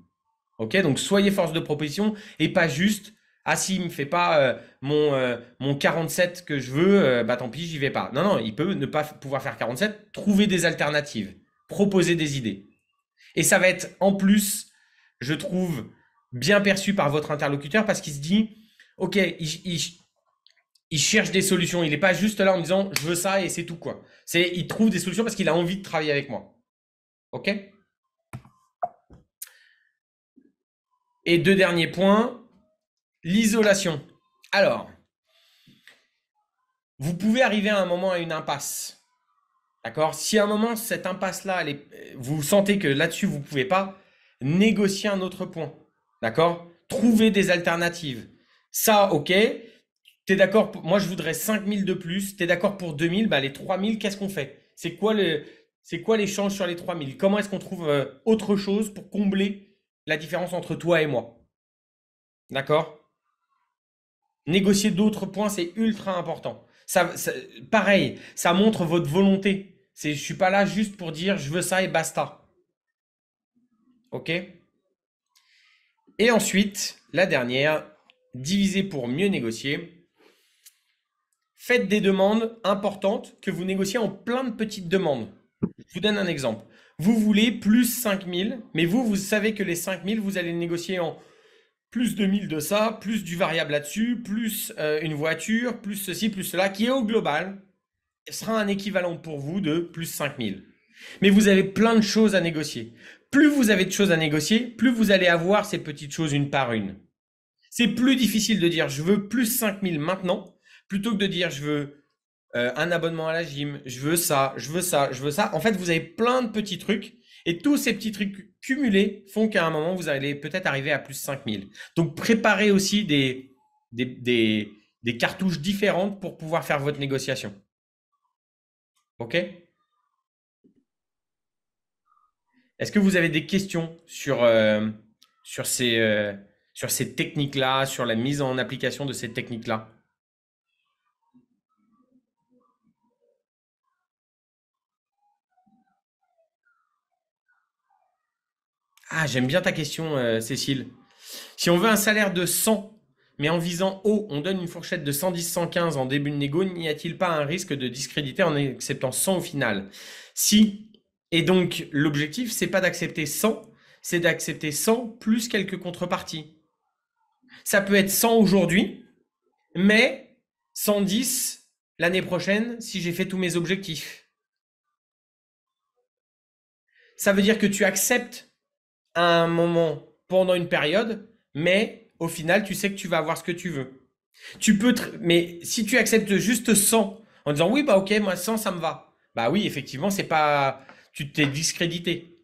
OK? Donc, soyez force de proposition et pas juste, ah, s'il ne me fait pas mon 47 que je veux, bah tant pis, j'y vais pas. Non, non, il peut ne pas pouvoir faire 47, trouver des alternatives, proposer des idées. Et ça va être en plus, je trouve, bien perçu par votre interlocuteur parce qu'il se dit, OK, il cherche des solutions. Il n'est pas juste là en me disant je veux ça et c'est tout quoi. Il trouve des solutions parce qu'il a envie de travailler avec moi. OK? Et 2 derniers points, l'isolation. Alors, vous pouvez arriver à un moment à une impasse. D'accord? Si à un moment, cette impasse-là, vous sentez que là-dessus, vous ne pouvez pas, négocier un autre point. D'accord? Trouver des alternatives. Ça, OK. Tu es d'accord? Moi, je voudrais 5000 de plus. Tu es d'accord pour 2000? Bah, les 3000, qu'est-ce qu'on fait? C'est quoi l'échange sur les 3000? Comment est-ce qu'on trouve autre chose pour combler la différence entre toi et moi? D'accord? Négocier d'autres points, c'est ultra important. Pareil, ça montre votre volonté. Je ne suis pas là juste pour dire je veux ça et basta. OK? Et ensuite, la dernière, diviser pour mieux négocier. Faites des demandes importantes que vous négociez en plein de petites demandes. Je vous donne un exemple. Vous voulez plus 5000, mais vous savez que les 5000, vous allez négocier en plus 2000 de ça, plus du variable là-dessus, plus une voiture, plus ceci, plus cela, qui au global sera un équivalent pour vous de plus 5000. Mais vous avez plein de choses à négocier. Plus vous avez de choses à négocier, plus vous allez avoir ces petites choses une par une. C'est plus difficile de dire je veux plus 5000 maintenant, plutôt que de dire je veux un abonnement à la gym, je veux ça, je veux ça, je veux ça. En fait, vous avez plein de petits trucs et tous ces petits trucs cumulés font qu'à un moment, vous allez peut-être arriver à plus 5000. Donc, préparez aussi des cartouches différentes pour pouvoir faire votre négociation. OK? Est-ce que vous avez des questions sur ces techniques-là, sur la mise en application de ces techniques-là? Ah, j'aime bien ta question, Cécile. Si on veut un salaire de 100, mais en visant haut, on donne une fourchette de 110-115 en début de négo, n'y a-t-il pas un risque de discréditer en acceptant 100 au final? Si. Et donc, l'objectif, c'est pas d'accepter 100, c'est d'accepter 100 plus quelques contreparties. Ça peut être 100 aujourd'hui, mais 110 l'année prochaine si j'ai fait tous mes objectifs. Ça veut dire que tu acceptes à un moment pendant une période, mais au final, tu sais que tu vas avoir ce que tu veux. Mais si tu acceptes juste 100 en disant oui, bah ok, moi 100, ça me va. Bah oui, effectivement, c'est pas, tu t'es discrédité.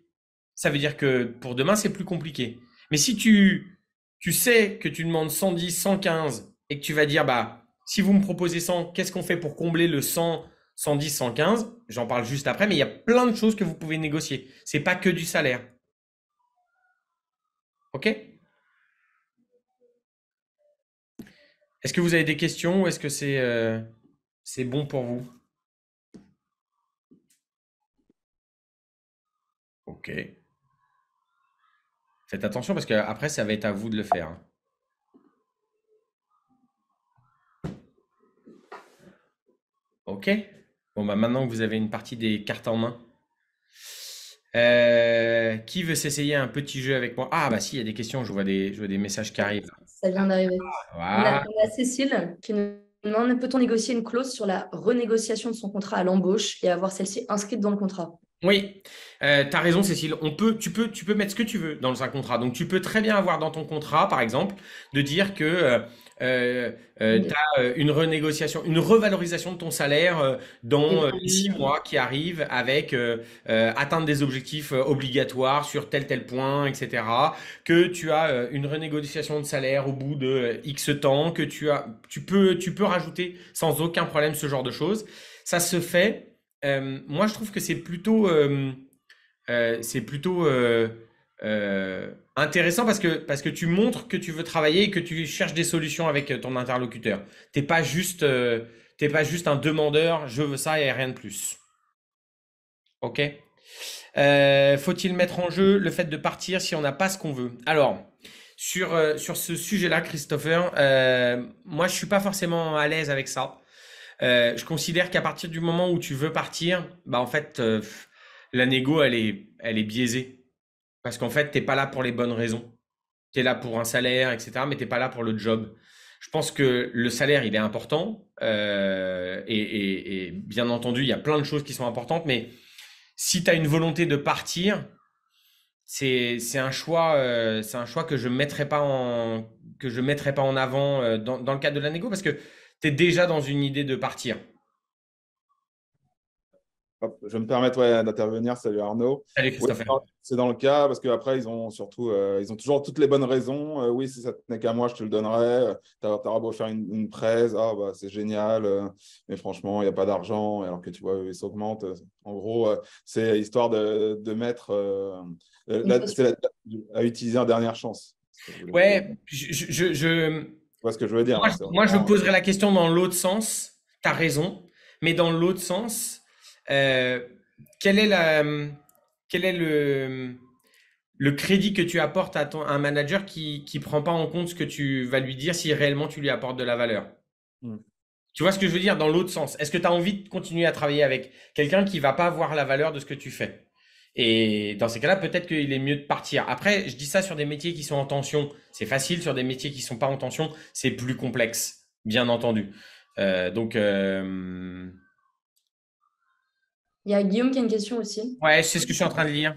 Ça veut dire que pour demain, c'est plus compliqué. Mais si tu sais que tu demandes 110, 115 et que tu vas dire, bah, si vous me proposez 100, qu'est-ce qu'on fait pour combler le 100, 110, 115? J'en parle juste après, mais il y a plein de choses que vous pouvez négocier. C'est pas que du salaire. OK? Est-ce que vous avez des questions ou est-ce que c'est bon pour vous? Ok. Faites attention parce qu'après, ça va être à vous de le faire, hein. Ok. Bon, bah maintenant que vous avez une partie des cartes en main, qui veut s'essayer un petit jeu avec moi? Ah, bah si, il y a des questions, je vois des messages qui arrivent. Ça vient d'arriver. Voilà. On a Cécile qui nous demande, peut-on négocier une clause sur la renégociation de son contrat à l'embauche et avoir celle-ci inscrite dans le contrat? Oui, tu as raison, Cécile. Tu peux mettre ce que tu veux dans un contrat. Donc, tu peux très bien avoir dans ton contrat, par exemple, de dire que tu as une renégociation, une revalorisation de ton salaire dans les 6 mois qui arrivent avec atteindre des objectifs obligatoires sur tel point, etc. Que tu as une renégociation de salaire au bout de X temps, que tu peux rajouter sans aucun problème ce genre de choses. Ça se fait. Moi, je trouve que c'est plutôt intéressant parce que tu montres que tu veux travailler et que tu cherches des solutions avec ton interlocuteur. T'es pas juste un demandeur, je veux ça et rien de plus. Ok? Faut-il mettre en jeu le fait de partir si on n'a pas ce qu'on veut? Alors, sur ce sujet-là, Christopher, moi, je suis pas forcément à l'aise avec ça. Je considère qu'à partir du moment où tu veux partir, bah en fait, la négo, elle est biaisée. Parce qu'en fait, t'es pas là pour les bonnes raisons. Tu es là pour un salaire, etc., mais t'es pas là pour le job. Je pense que le salaire, il est important. Et bien entendu, il y a plein de choses qui sont importantes, mais si tu as une volonté de partir, c'est un choix que je mettrai pas en avant dans le cadre de la négo parce que tu es déjà dans une idée de partir. Hop, je vais me permettre ouais, d'intervenir. Salut Arnaud. Salut Oui, Christopher. c'est dans le cas parce qu'après, ils ont surtout, ils ont toujours toutes les bonnes raisons. Oui, si ça tenait qu'à moi, je te le donnerais. T'auras beau faire une presse, ah, bah, c'est génial, mais franchement, il n'y a pas d'argent. Alors que tu vois, ils s'augmentent. En gros, c'est histoire de mettre à utiliser une dernière chance. Ouais, Tu vois ce que je veux dire, moi, hein, c'est moi, je vraiment- poserais la question dans l'autre sens. Tu as raison. Mais dans l'autre sens, euh, quel est le crédit que tu apportes à un manager qui ne prend pas en compte ce que tu vas lui dire si réellement tu lui apportes de la valeur? Hmm. Tu vois ce que je veux dire dans l'autre sens? Est-ce que tu as envie de continuer à travailler avec quelqu'un qui va pas voir la valeur de ce que tu fais? Et dans ces cas-là, peut-être qu'il est mieux de partir. Après, je dis ça sur des métiers qui sont en tension. C'est facile. Sur des métiers qui sont pas en tension, c'est plus complexe, bien entendu. Donc, Il y a Guillaume qui a une question aussi. ouais, c'est ce que je suis en train de lire.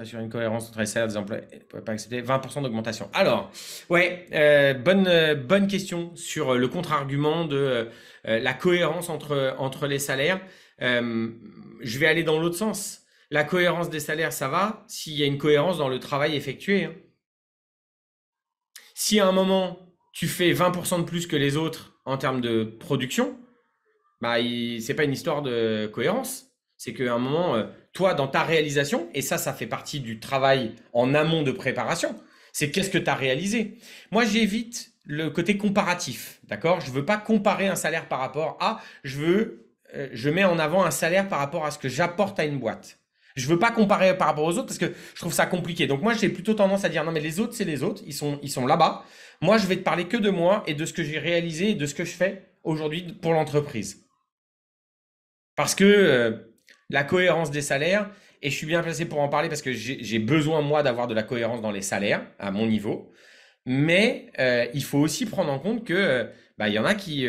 Sur une cohérence entre les salaires des employés, ne pourrait pas accepter 20% d'augmentation. Alors, ouais, bonne question sur le contre-argument de la cohérence entre les salaires. Je vais aller dans l'autre sens. La cohérence des salaires, ça va s'il y a une cohérence dans le travail effectué, hein. Si à un moment, tu fais 20% de plus que les autres en termes de production, bah, c'est pas une histoire de cohérence. C'est qu'à un moment, toi, dans ta réalisation, et ça fait partie du travail en amont de préparation, c'est qu'est-ce que tu as réalisé. Moi, j'évite le côté comparatif, d'accord? Je veux pas comparer un salaire par rapport à, je mets en avant un salaire par rapport à ce que j'apporte à une boîte. Je veux pas comparer par rapport aux autres parce que je trouve ça compliqué. Donc moi, j'ai plutôt tendance à dire non, mais les autres, c'est les autres, ils sont là-bas. Moi, je vais te parler que de moi et de ce que j'ai réalisé et de ce que je fais aujourd'hui pour l'entreprise. Parce que la cohérence des salaires, et je suis bien placé pour en parler parce que j'ai besoin, moi, d'avoir de la cohérence dans les salaires à mon niveau. Mais il faut aussi prendre en compte que il y en a qui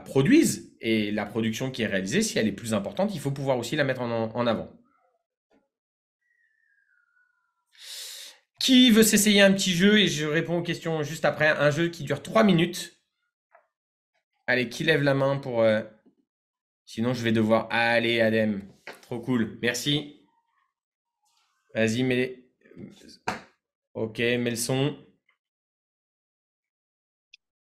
produisent. Et la production qui est réalisée, si elle est plus importante, il faut pouvoir aussi la mettre en avant. Qui veut s'essayer un petit jeu? Et je réponds aux questions juste après. Un jeu qui dure 3 minutes. Allez, qui lève la main pour... Sinon, je vais devoir... Allez, Adem. Trop cool. Merci. Vas-y, mets... Ok, mets le son.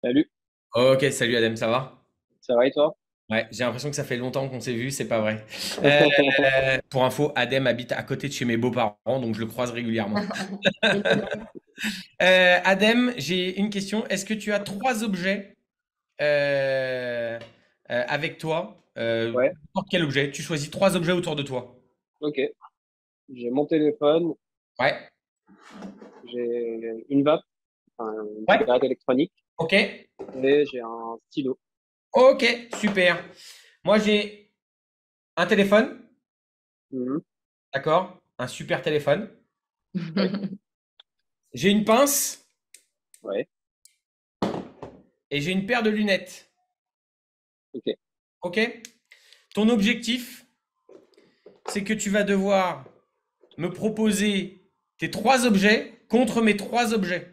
Salut, Ok, salut Adem, ça va? ça va et toi? Ouais, j'ai l'impression que ça fait longtemps qu'on s'est vu, c'est pas vrai. Pour info, Adem habite à côté de chez mes beaux-parents, donc je le croise régulièrement. Adem, j'ai une question. Est-ce que tu as 3 objets avec toi? Ouais, N'importe quel objet. Tu choisis 3 objets autour de toi. ok. j'ai mon téléphone, Ouais. j'ai une vape, enfin, une Ouais. cigarette électronique Ok. et j'ai un stylo. Ok, super. Moi, j'ai un téléphone, Mhm. d'accord? Un super téléphone. Ouais. J'ai une pince Ouais, et j'ai une paire de lunettes. ok. Ok? Ton objectif, c'est que tu vas devoir me proposer tes 3 objets contre mes 3 objets.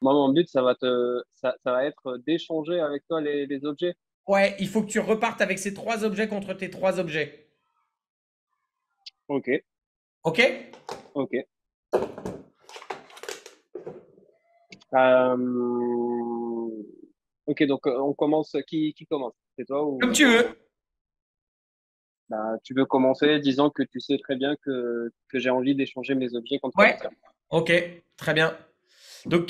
Moi, mon but, ça va être d'échanger avec toi les objets. Ouais, il faut que tu repartes avec ces 3 objets contre tes 3 objets. Ok, Ok? ok. Euh, Ok, donc on commence. Qui commence? C'est toi Comme ou tu veux. bah, tu veux commencer disant que tu sais très bien que j'ai envie d'échanger mes objets contre les Ouais. tiens. Ok, très bien. Donc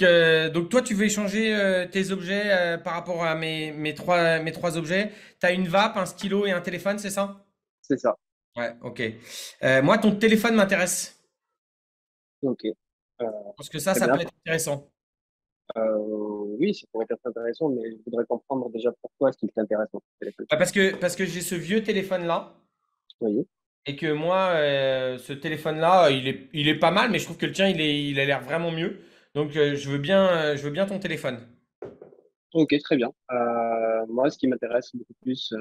toi, tu veux échanger tes objets par rapport à mes trois objets. Tu as une vape, un stylo et un téléphone, c'est ça? C'est ça. Ouais, ok. Moi, ton téléphone m'intéresse. Ok. Euh, Parce que ça Très bien. peut être intéressant. Oui, ça pourrait être intéressant, mais je voudrais comprendre déjà pourquoi est-ce qu'il t'intéresse ton téléphone. Bah, parce que j'ai ce vieux téléphone-là Oui. et que moi, ce téléphone-là, il est pas mal, mais je trouve que le tien, il a l'air vraiment mieux. Donc, je veux bien ton téléphone. Ok, très bien. Moi, ce qui m'intéresse beaucoup plus,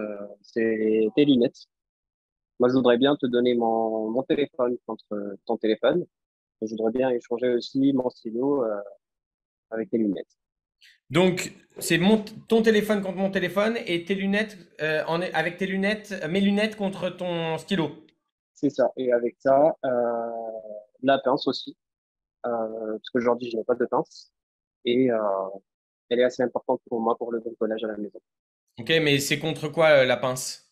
c'est tes lunettes. Moi, je voudrais bien te donner mon téléphone contre ton téléphone. Et je voudrais bien échanger aussi mon stylo avec tes lunettes. Donc, c'est ton téléphone contre mon téléphone et tes lunettes, avec tes lunettes, mes lunettes contre ton stylo. C'est ça. Et avec ça, la pince aussi. Parce qu'aujourd'hui, je n'ai pas de pince. Et elle est assez importante pour moi pour le bricolage à la maison. Ok, mais c'est contre quoi la pince?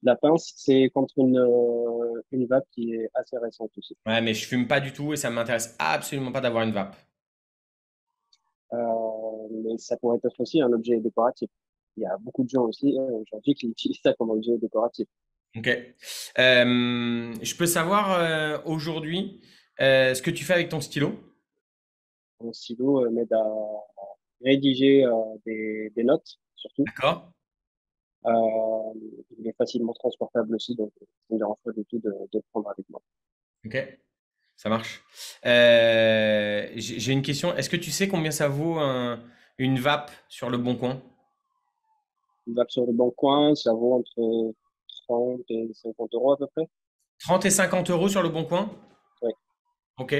La pince, c'est contre une vape qui est assez récente aussi. Ouais, mais je fume pas du tout et ça m'intéresse absolument pas d'avoir une vape. Mais ça pourrait être aussi un objet décoratif. Il y a beaucoup de gens aussi aujourd'hui qui utilisent ça comme objet décoratif. Ok. Je peux savoir aujourd'hui ce que tu fais avec ton stylo? Un stylo m'aide à rédiger des notes, surtout. D'accord. Il est facilement transportable aussi, donc ça ne me dérange pas du tout de le prendre avec moi. Ok, ça marche. J'ai une question. Est-ce que tu sais combien ça vaut une vape sur le Bon Coin? Une vape sur le bon coin, ça vaut entre 30 et 50 euros à peu près. 30 et 50 euros sur le Bon Coin? Oui, Ok.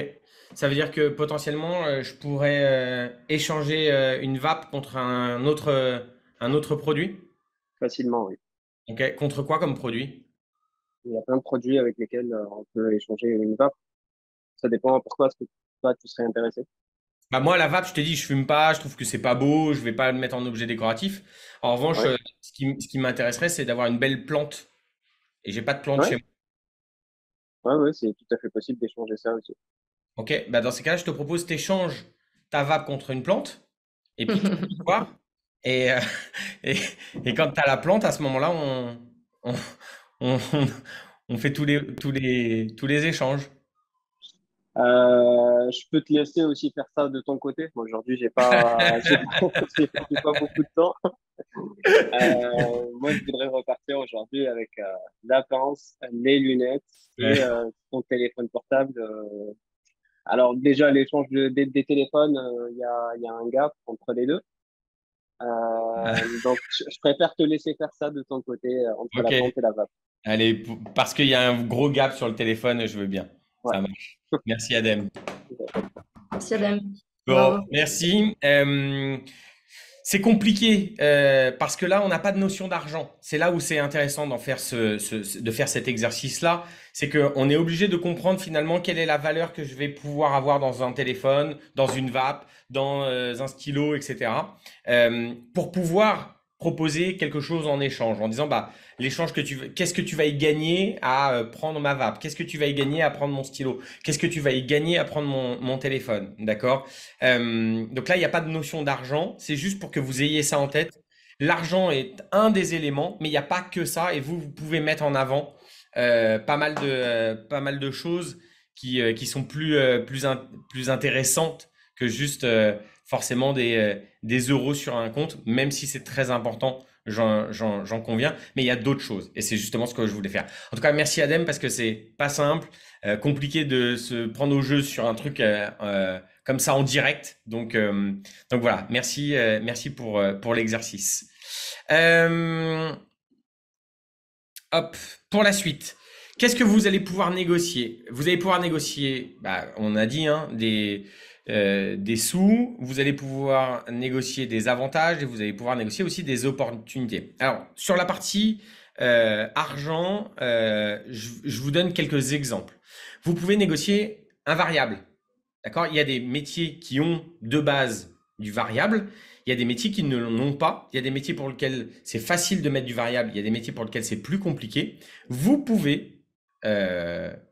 Ça veut dire que potentiellement, je pourrais échanger une vape contre un autre produit? facilement, oui. Ok. Contre quoi comme produit? Il y a plein de produits avec lesquels on peut échanger une vape. Ça dépend pourquoi est-ce que toi, tu serais intéressé. Bah moi, la vape, je t'ai dit, je fume pas, je trouve que c'est pas beau, je vais pas le mettre en objet décoratif. En revanche, Ouais, ce qui m'intéresserait, c'est d'avoir une belle plante. Et j'ai pas de plante chez ouais, moi. ouais, c'est tout à fait possible d'échanger ça aussi. Ok, bah dans ces cas-là, je te propose t'échanges ta vape contre une plante, et puis tu peux voir. Et, et, et quand tu as la plante, à ce moment-là, on, on, on fait tous les échanges. Je peux te laisser aussi faire ça de ton côté. Moi, aujourd'hui, j'ai pas beaucoup de temps. Moi, je voudrais repartir aujourd'hui avec la pince, les lunettes et Ouais. ton téléphone portable. Alors déjà, l'échange des téléphones, il y a un gap entre les deux. Donc, je préfère te laisser faire ça de ton côté entre la Ok, plante et la vape. allez, parce qu'il y a un gros gap sur le téléphone, je veux bien. Ouais. Ça marche. Merci, Adem. Merci Adam. Bon, Bravo. merci. C'est compliqué parce que là, on n'a pas de notion d'argent. C'est là où c'est intéressant d'en faire de faire cet exercice-là. C'est qu'on est obligé de comprendre finalement quelle est la valeur que je vais pouvoir avoir dans un téléphone, dans une vape, dans un stylo, etc. Pour pouvoir proposer quelque chose en échange, en disant bah l'échange qu'est-ce que tu vas y gagner à prendre ma vape? Qu'est-ce que tu vas y gagner à prendre mon stylo? Qu'est-ce que tu vas y gagner à prendre mon téléphone? D'accord? Donc là, il n'y a pas de notion d'argent, c'est juste pour que vous ayez ça en tête. L'argent est un des éléments, mais il n'y a pas que ça, et vous pouvez mettre en avant pas mal de choses qui sont plus intéressantes que juste forcément des euros sur un compte, même si c'est très important, j'en conviens, mais il y a d'autres choses et c'est justement ce que je voulais faire. En tout cas, merci Adem parce que c'est pas simple, compliqué de se prendre au jeu sur un truc comme ça en direct. Donc voilà, merci pour l'exercice. Hop, pour la suite. Qu'est-ce que vous allez pouvoir négocier? Vous allez pouvoir négocier, on a dit, hein, des sous, vous allez pouvoir négocier des avantages et vous allez pouvoir négocier aussi des opportunités. Alors, sur la partie argent, je vous donne quelques exemples. Vous pouvez négocier un variable. D'accord? Il y a des métiers qui ont de base du variable. Il y a des métiers qui ne l'ont pas. Il y a des métiers pour lesquels c'est facile de mettre du variable. Il y a des métiers pour lesquels c'est plus compliqué. Vous pouvez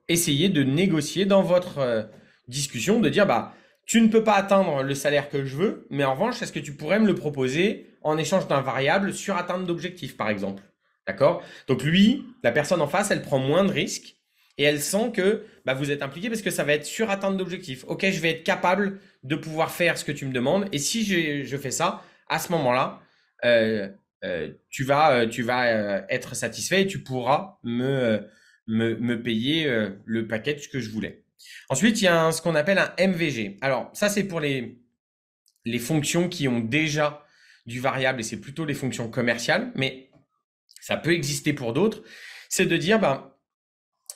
essayer de négocier dans votre discussion, de dire tu ne peux pas atteindre le salaire que je veux, mais en revanche, est-ce que tu pourrais me le proposer en échange d'un variable sur atteinte d'objectif, par exemple? D'accord? Donc lui, la personne en face, elle prend moins de risques et elle sent que vous êtes impliqué parce que ça va être sur atteinte d'objectif. Ok, je vais être capable de pouvoir faire ce que tu me demandes et si je fais ça, à ce moment-là, tu vas être satisfait et tu pourras me payer le package que je voulais. Ensuite, il y a ce qu'on appelle un MVG. Alors, ça, c'est pour les fonctions qui ont déjà du variable et c'est plutôt les fonctions commerciales, mais ça peut exister pour d'autres. C'est de dire,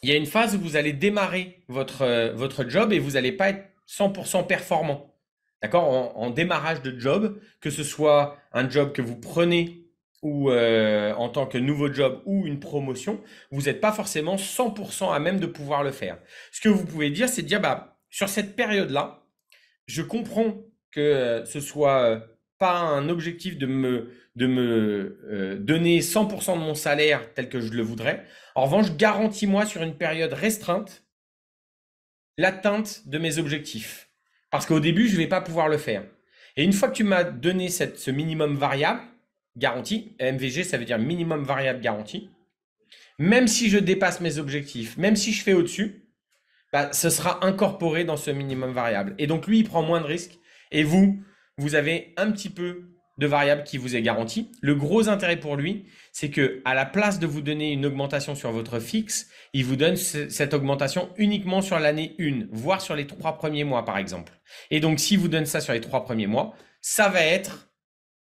il y a une phase où vous allez démarrer votre job et vous n'allez pas être 100% performant. D'accord? En démarrage de job, que ce soit un job que vous prenez ou en tant que nouveau job ou une promotion, vous n'êtes pas forcément 100% à même de pouvoir le faire. Ce que vous pouvez dire, c'est de dire, sur cette période-là, je comprends que ce soit pas un objectif de me donner 100% de mon salaire tel que je le voudrais. En revanche, garantis-moi sur une période restreinte l'atteinte de mes objectifs. Parce qu'au début, je ne vais pas pouvoir le faire. Et une fois que tu m'as donné ce minimum variable, garanti, MVG, ça veut dire minimum variable garanti. Même si je dépasse mes objectifs, même si je fais au-dessus, ce sera incorporé dans ce minimum variable. Et donc, lui, il prend moins de risques. Et vous avez un petit peu de variable qui vous est garanti. Le gros intérêt pour lui, c'est que à la place de vous donner une augmentation sur votre fixe, il vous donne cette augmentation uniquement sur l'année 1, voire sur les 3 premiers mois, par exemple. Et donc, s'il vous donne ça sur les 3 premiers mois, ça va être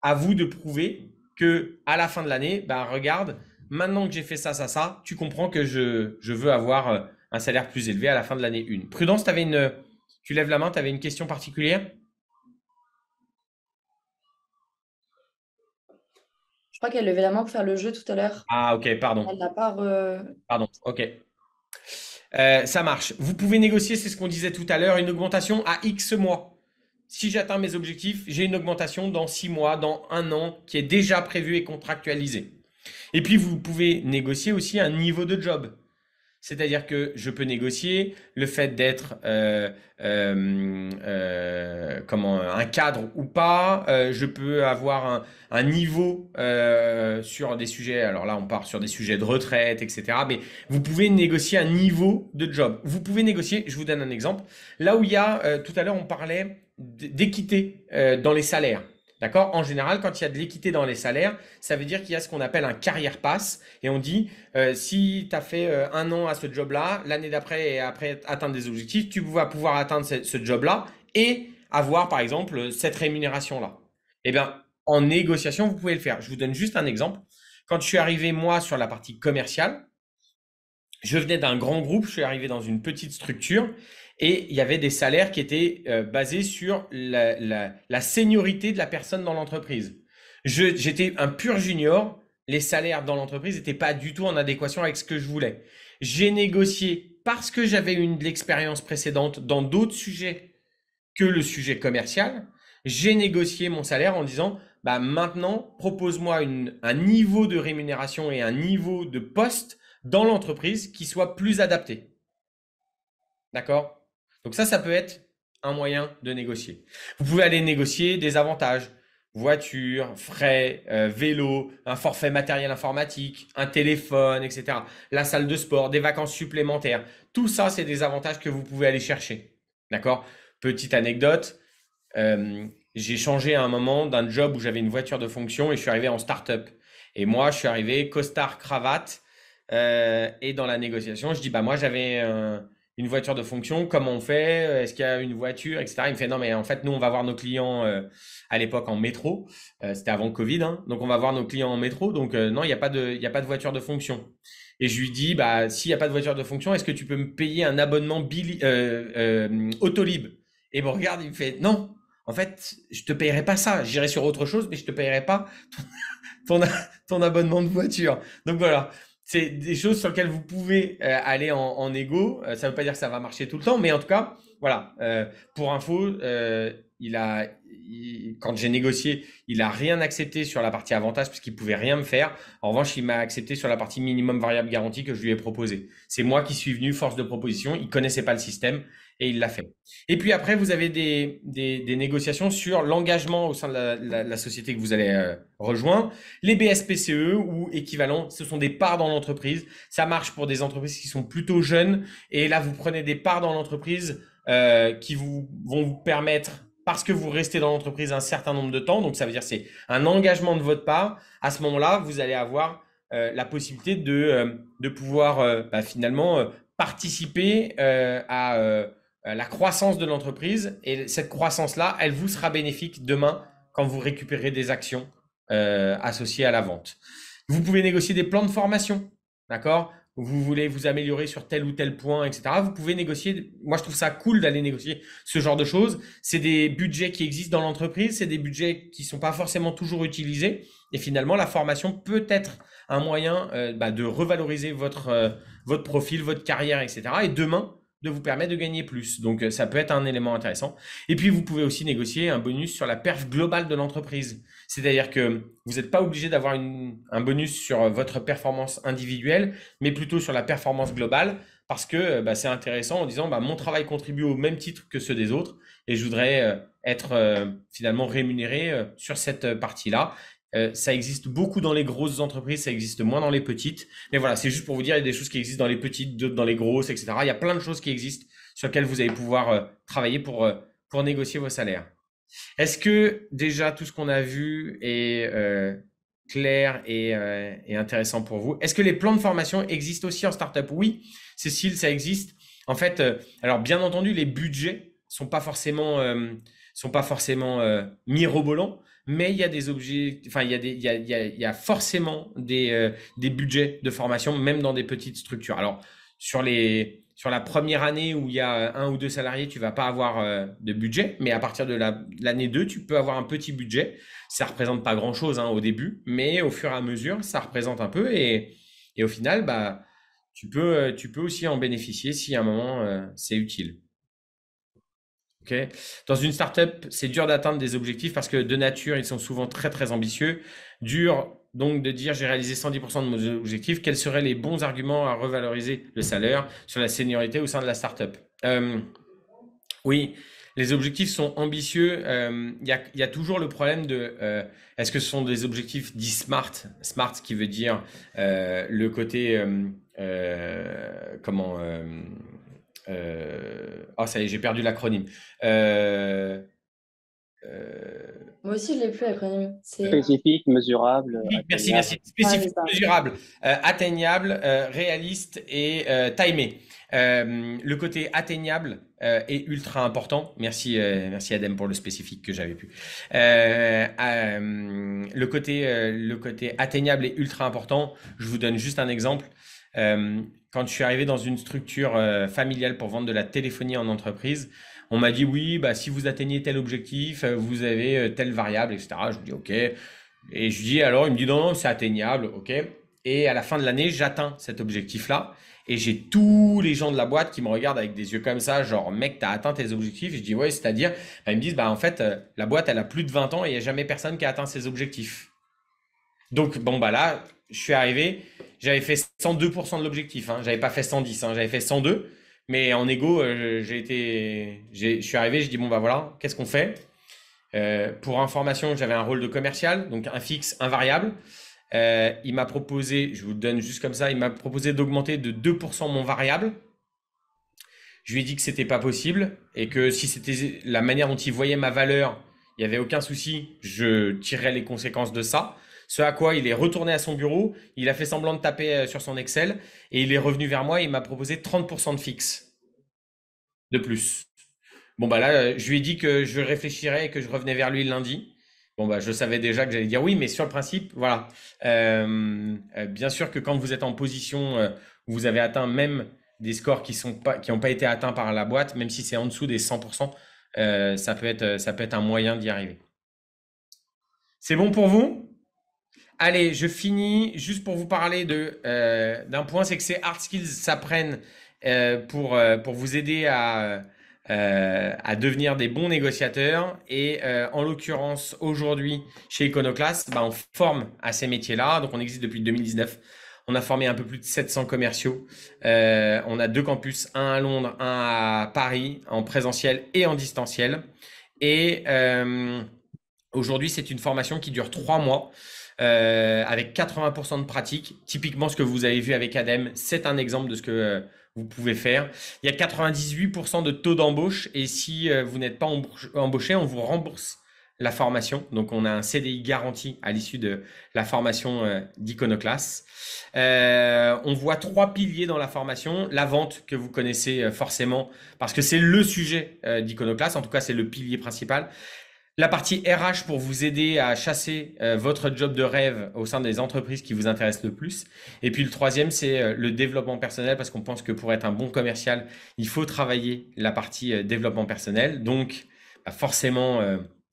à vous de prouver que à la fin de l'année, regarde, maintenant que j'ai fait ça, tu comprends que je veux avoir un salaire plus élevé à la fin de l'année 1. Prudence, tu lèves la main, tu avais une question particulière? Je crois qu'elle levait la main pour faire le jeu tout à l'heure. Ah, ok, pardon. Elle n'a pas. Pardon, ok. Ça marche. Vous pouvez négocier, c'est ce qu'on disait tout à l'heure, une augmentation à X mois. Si j'atteins mes objectifs, j'ai une augmentation dans 6 mois, dans 1 an, qui est déjà prévue et contractualisée. Et puis, vous pouvez négocier aussi un niveau de job. C'est-à-dire que je peux négocier le fait d'être un cadre ou pas. Je peux avoir un niveau sur des sujets. Alors là, on part sur des sujets de retraite, etc. Mais vous pouvez négocier un niveau de job. Vous pouvez négocier, je vous donne un exemple. Là où il y a, tout à l'heure, on parlait d'équité dans les salaires. D'accord? En général, quand il y a de l'équité dans les salaires, ça veut dire qu'il y a ce qu'on appelle un carrière pass. Et on dit, si tu as fait 1 an à ce job-là, l'année d'après et après atteindre des objectifs, tu vas pouvoir atteindre ce job-là et avoir, par exemple, cette rémunération-là. Eh bien, en négociation, vous pouvez le faire. Je vous donne juste un exemple. Quand je suis arrivé, moi, sur la partie commerciale, je venais d'un grand groupe, je suis arrivé dans une petite structure. Et il y avait des salaires qui étaient basés sur la seniorité de la personne dans l'entreprise. J'étais un pur junior. Les salaires dans l'entreprise n'étaient pas du tout en adéquation avec ce que je voulais. J'ai négocié parce que j'avais eu de l'expérience précédente dans d'autres sujets que le sujet commercial. J'ai négocié mon salaire en disant, maintenant, propose-moi un niveau de rémunération et un niveau de poste dans l'entreprise qui soit plus adapté. D'accord ? Donc ça peut être un moyen de négocier. Vous pouvez aller négocier des avantages. voiture, frais, vélo, un forfait matériel informatique, un téléphone, etc. La salle de sport, des vacances supplémentaires. Tout ça, c'est des avantages que vous pouvez aller chercher. D'accord? Petite anecdote, j'ai changé à un moment d'un job où j'avais une voiture de fonction et je suis arrivé en start-up. Et moi, je suis arrivé costard, cravate. Et dans la négociation, je dis, bah moi, j'avais une voiture de fonction. Comment on fait? Est-ce qu'il y a une voiture, etc. Il me fait, non, mais en fait, nous, on va voir nos clients à l'époque en métro. C'était avant Covid, hein. Donc, on va voir nos clients en métro. Donc, non, il y a pas de voiture de fonction. Et je lui dis, bah, s'il n'y a pas de voiture de fonction, est-ce que tu peux me payer un abonnement Autolib? Et il me regarde, il me fait, non, en fait, je te payerai pas ça. J'irai sur autre chose, mais je te payerai pas ton, ton abonnement de voiture. Donc voilà, c'est des choses sur lesquelles vous pouvez aller en négo. Ça ne veut pas dire que ça va marcher tout le temps, mais en tout cas, voilà. Pour info, quand j'ai négocié, il a rien accepté sur la partie avantage parce qu'il pouvait rien me faire. En revanche, il m'a accepté sur la partie minimum variable garantie que je lui ai proposé. C'est moi qui suis venu force de proposition. Il connaissait pas le système et il l'a fait. Et puis après, vous avez des négociations sur l'engagement au sein de la société que vous allez rejoindre. Les BSPCE ou équivalents, ce sont des parts dans l'entreprise. Ça marche pour des entreprises qui sont plutôt jeunes. Et là, vous prenez des parts dans l'entreprise qui vont vous permettre, parce que vous restez dans l'entreprise un certain nombre de temps, donc ça veut dire c'est un engagement de votre part. À ce moment-là, vous allez avoir la possibilité de pouvoir finalement participer à la croissance de l'entreprise. Et cette croissance-là, elle vous sera bénéfique demain quand vous récupérez des actions associées à la vente. Vous pouvez négocier des plans de formation, d'accord? Vous voulez vous améliorer sur tel ou tel point, etc. Vous pouvez négocier. Moi, je trouve ça cool d'aller négocier ce genre de choses. C'est des budgets qui existent dans l'entreprise, c'est des budgets qui sont pas forcément toujours utilisés. Et finalement, la formation peut être un moyen de revaloriser votre profil, votre carrière, etc. Et demain, de vous permettre de gagner plus. Donc, ça peut être un élément intéressant. Et puis, vous pouvez aussi négocier un bonus sur la perf globale de l'entreprise. C'est-à-dire que vous n'êtes pas obligé d'avoir un bonus sur votre performance individuelle, mais plutôt sur la performance globale, parce que c'est intéressant en disant mon travail contribue au même titre que ceux des autres et je voudrais être finalement rémunéré sur cette partie-là. Ça existe beaucoup dans les grosses entreprises, ça existe moins dans les petites. Mais voilà, c'est juste pour vous dire, il y a des choses qui existent dans les petites, d'autres dans les grosses, etc. Il y a plein de choses qui existent sur lesquelles vous allez pouvoir travailler pour négocier vos salaires. Est-ce que déjà tout ce qu'on a vu est clair et intéressant pour vous? Est-ce que les plans de formation existent aussi en startup? Oui, Cécile, ça existe. En fait, alors bien entendu, les budgets sont pas forcément mirobolants. Mais il y a des objets, enfin il y a forcément des budgets de formation, même dans des petites structures. Alors sur la première année où il y a 1 ou 2 salariés, tu vas pas avoir de budget, mais à partir de l'année 2, tu peux avoir un petit budget. Ça représente pas grand-chose au début, mais au fur et à mesure, ça représente un peu et au final, tu peux aussi en bénéficier si à un moment c'est utile. Okay. Dans une startup, c'est dur d'atteindre des objectifs parce que de nature, ils sont souvent très, très ambitieux. Dur donc de dire j'ai réalisé 110% de mes objectifs. Quels seraient les bons arguments à revaloriser le salaire sur la seniorité au sein de la startup? Oui, les objectifs sont ambitieux. Il y a toujours le problème de est-ce que ce sont des objectifs dits SMART? SMART qui veut dire le côté ça y est, j'ai perdu l'acronyme. Moi aussi, je l'ai plus, l'acronyme. Spécifique, mesurable. Oui, merci. Spécifique, mesurable, atteignable, réaliste et timé. Le côté atteignable est ultra important. Merci Adem pour le spécifique que j'avais pu. Le côté atteignable est ultra important. Je vous donne juste un exemple. Quand je suis arrivé dans une structure familiale pour vendre de la téléphonie en entreprise, on m'a dit oui, si vous atteignez tel objectif, vous avez telle variable, etc. Je dis ok. Et je dis alors, il me dit non, c'est atteignable, ok. Et à la fin de l'année, j'atteins cet objectif-là. Et j'ai tous les gens de la boîte qui me regardent avec des yeux comme ça, genre mec, t'as atteint tes objectifs. Et je dis ouais, c'est-à-dire, ils me disent en fait, la boîte, elle a plus de 20 ans et il n'y a jamais personne qui a atteint ses objectifs. Donc là, je suis arrivé, j'avais fait 102% de l'objectif, j'avais pas fait 110, j'avais fait 102, mais en égo, je suis arrivé, je dis voilà, qu'est-ce qu'on fait? Pour information, j'avais un rôle de commercial, donc un fixe, un variable. Il m'a proposé, je vous le donne juste comme ça, il m'a proposé d'augmenter de 2% mon variable. Je lui ai dit que c'était pas possible et que si c'était la manière dont il voyait ma valeur, il n'y avait aucun souci, je tirerais les conséquences de ça. Ce à quoi il est retourné à son bureau, il a fait semblant de taper sur son Excel et il est revenu vers moi et il m'a proposé 30% de fixe de plus. Bon, bah là, je lui ai dit que je réfléchirais et que je revenais vers lui le lundi. Bon, bah, je savais déjà que j'allais dire oui, mais sur le principe, voilà. Bien sûr que quand vous êtes en position où vous avez atteint même des scores qui n'ont pas été atteints par la boîte, même si c'est en dessous des 100%, ça peut être un moyen d'y arriver. C'est bon pour vous? Allez, je finis juste pour vous parler d'un point, c'est que ces hard skills s'apprennent pour vous aider à devenir des bons négociateurs. Et en l'occurrence, aujourd'hui, chez Iconoclast, on forme à ces métiers-là. Donc, on existe depuis 2019. On a formé un peu plus de 700 commerciaux. On a 2 campus, un à Londres, un à Paris, en présentiel et en distanciel. Et aujourd'hui, c'est une formation qui dure 3 mois. Avec 80% de pratique. Typiquement, ce que vous avez vu avec Adem, c'est un exemple de ce que vous pouvez faire. Il y a 98% de taux d'embauche et si vous n'êtes pas embauché, on vous rembourse la formation. Donc, on a un CDI garanti à l'issue de la formation d'Iconoclast. On voit 3 piliers dans la formation. La vente que vous connaissez forcément parce que c'est le sujet d'Iconoclast. En tout cas, c'est le pilier principal. La partie RH pour vous aider à chasser votre job de rêve au sein des entreprises qui vous intéressent le plus. Et puis le troisième, c'est le développement personnel parce qu'on pense que pour être un bon commercial, il faut travailler la partie développement personnel. Donc, forcément,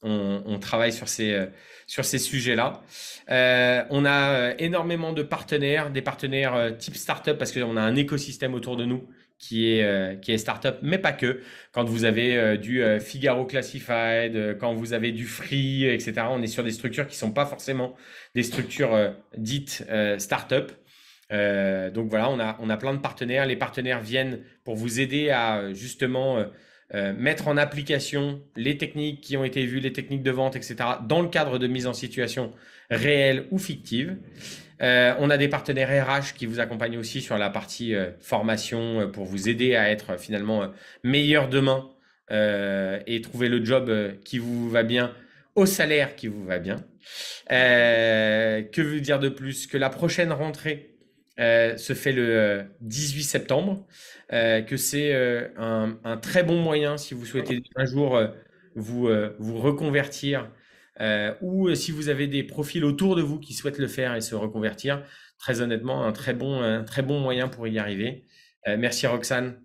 on travaille sur ces sujets-là. On a énormément de partenaires, des partenaires type startup parce qu'on a un écosystème autour de nous qui est startup, mais pas que. Quand vous avez du Figaro Classified, quand vous avez du Free, etc., on est sur des structures qui ne sont pas forcément des structures dites startup. Donc voilà, on a plein de partenaires. Les partenaires viennent pour vous aider à justement mettre en application les techniques qui ont été vues, les techniques de vente, etc., dans le cadre de mise en situation réelle ou fictive. On a des partenaires RH qui vous accompagnent aussi sur la partie formation pour vous aider à être finalement meilleur demain et trouver le job qui vous va bien au salaire qui vous va bien. Que veut dire de plus? Que la prochaine rentrée se fait le 18 septembre, que c'est un très bon moyen si vous souhaitez un jour vous reconvertir ou si vous avez des profils autour de vous qui souhaitent le faire et se reconvertir, très honnêtement, un très bon moyen pour y arriver. Merci Roxane.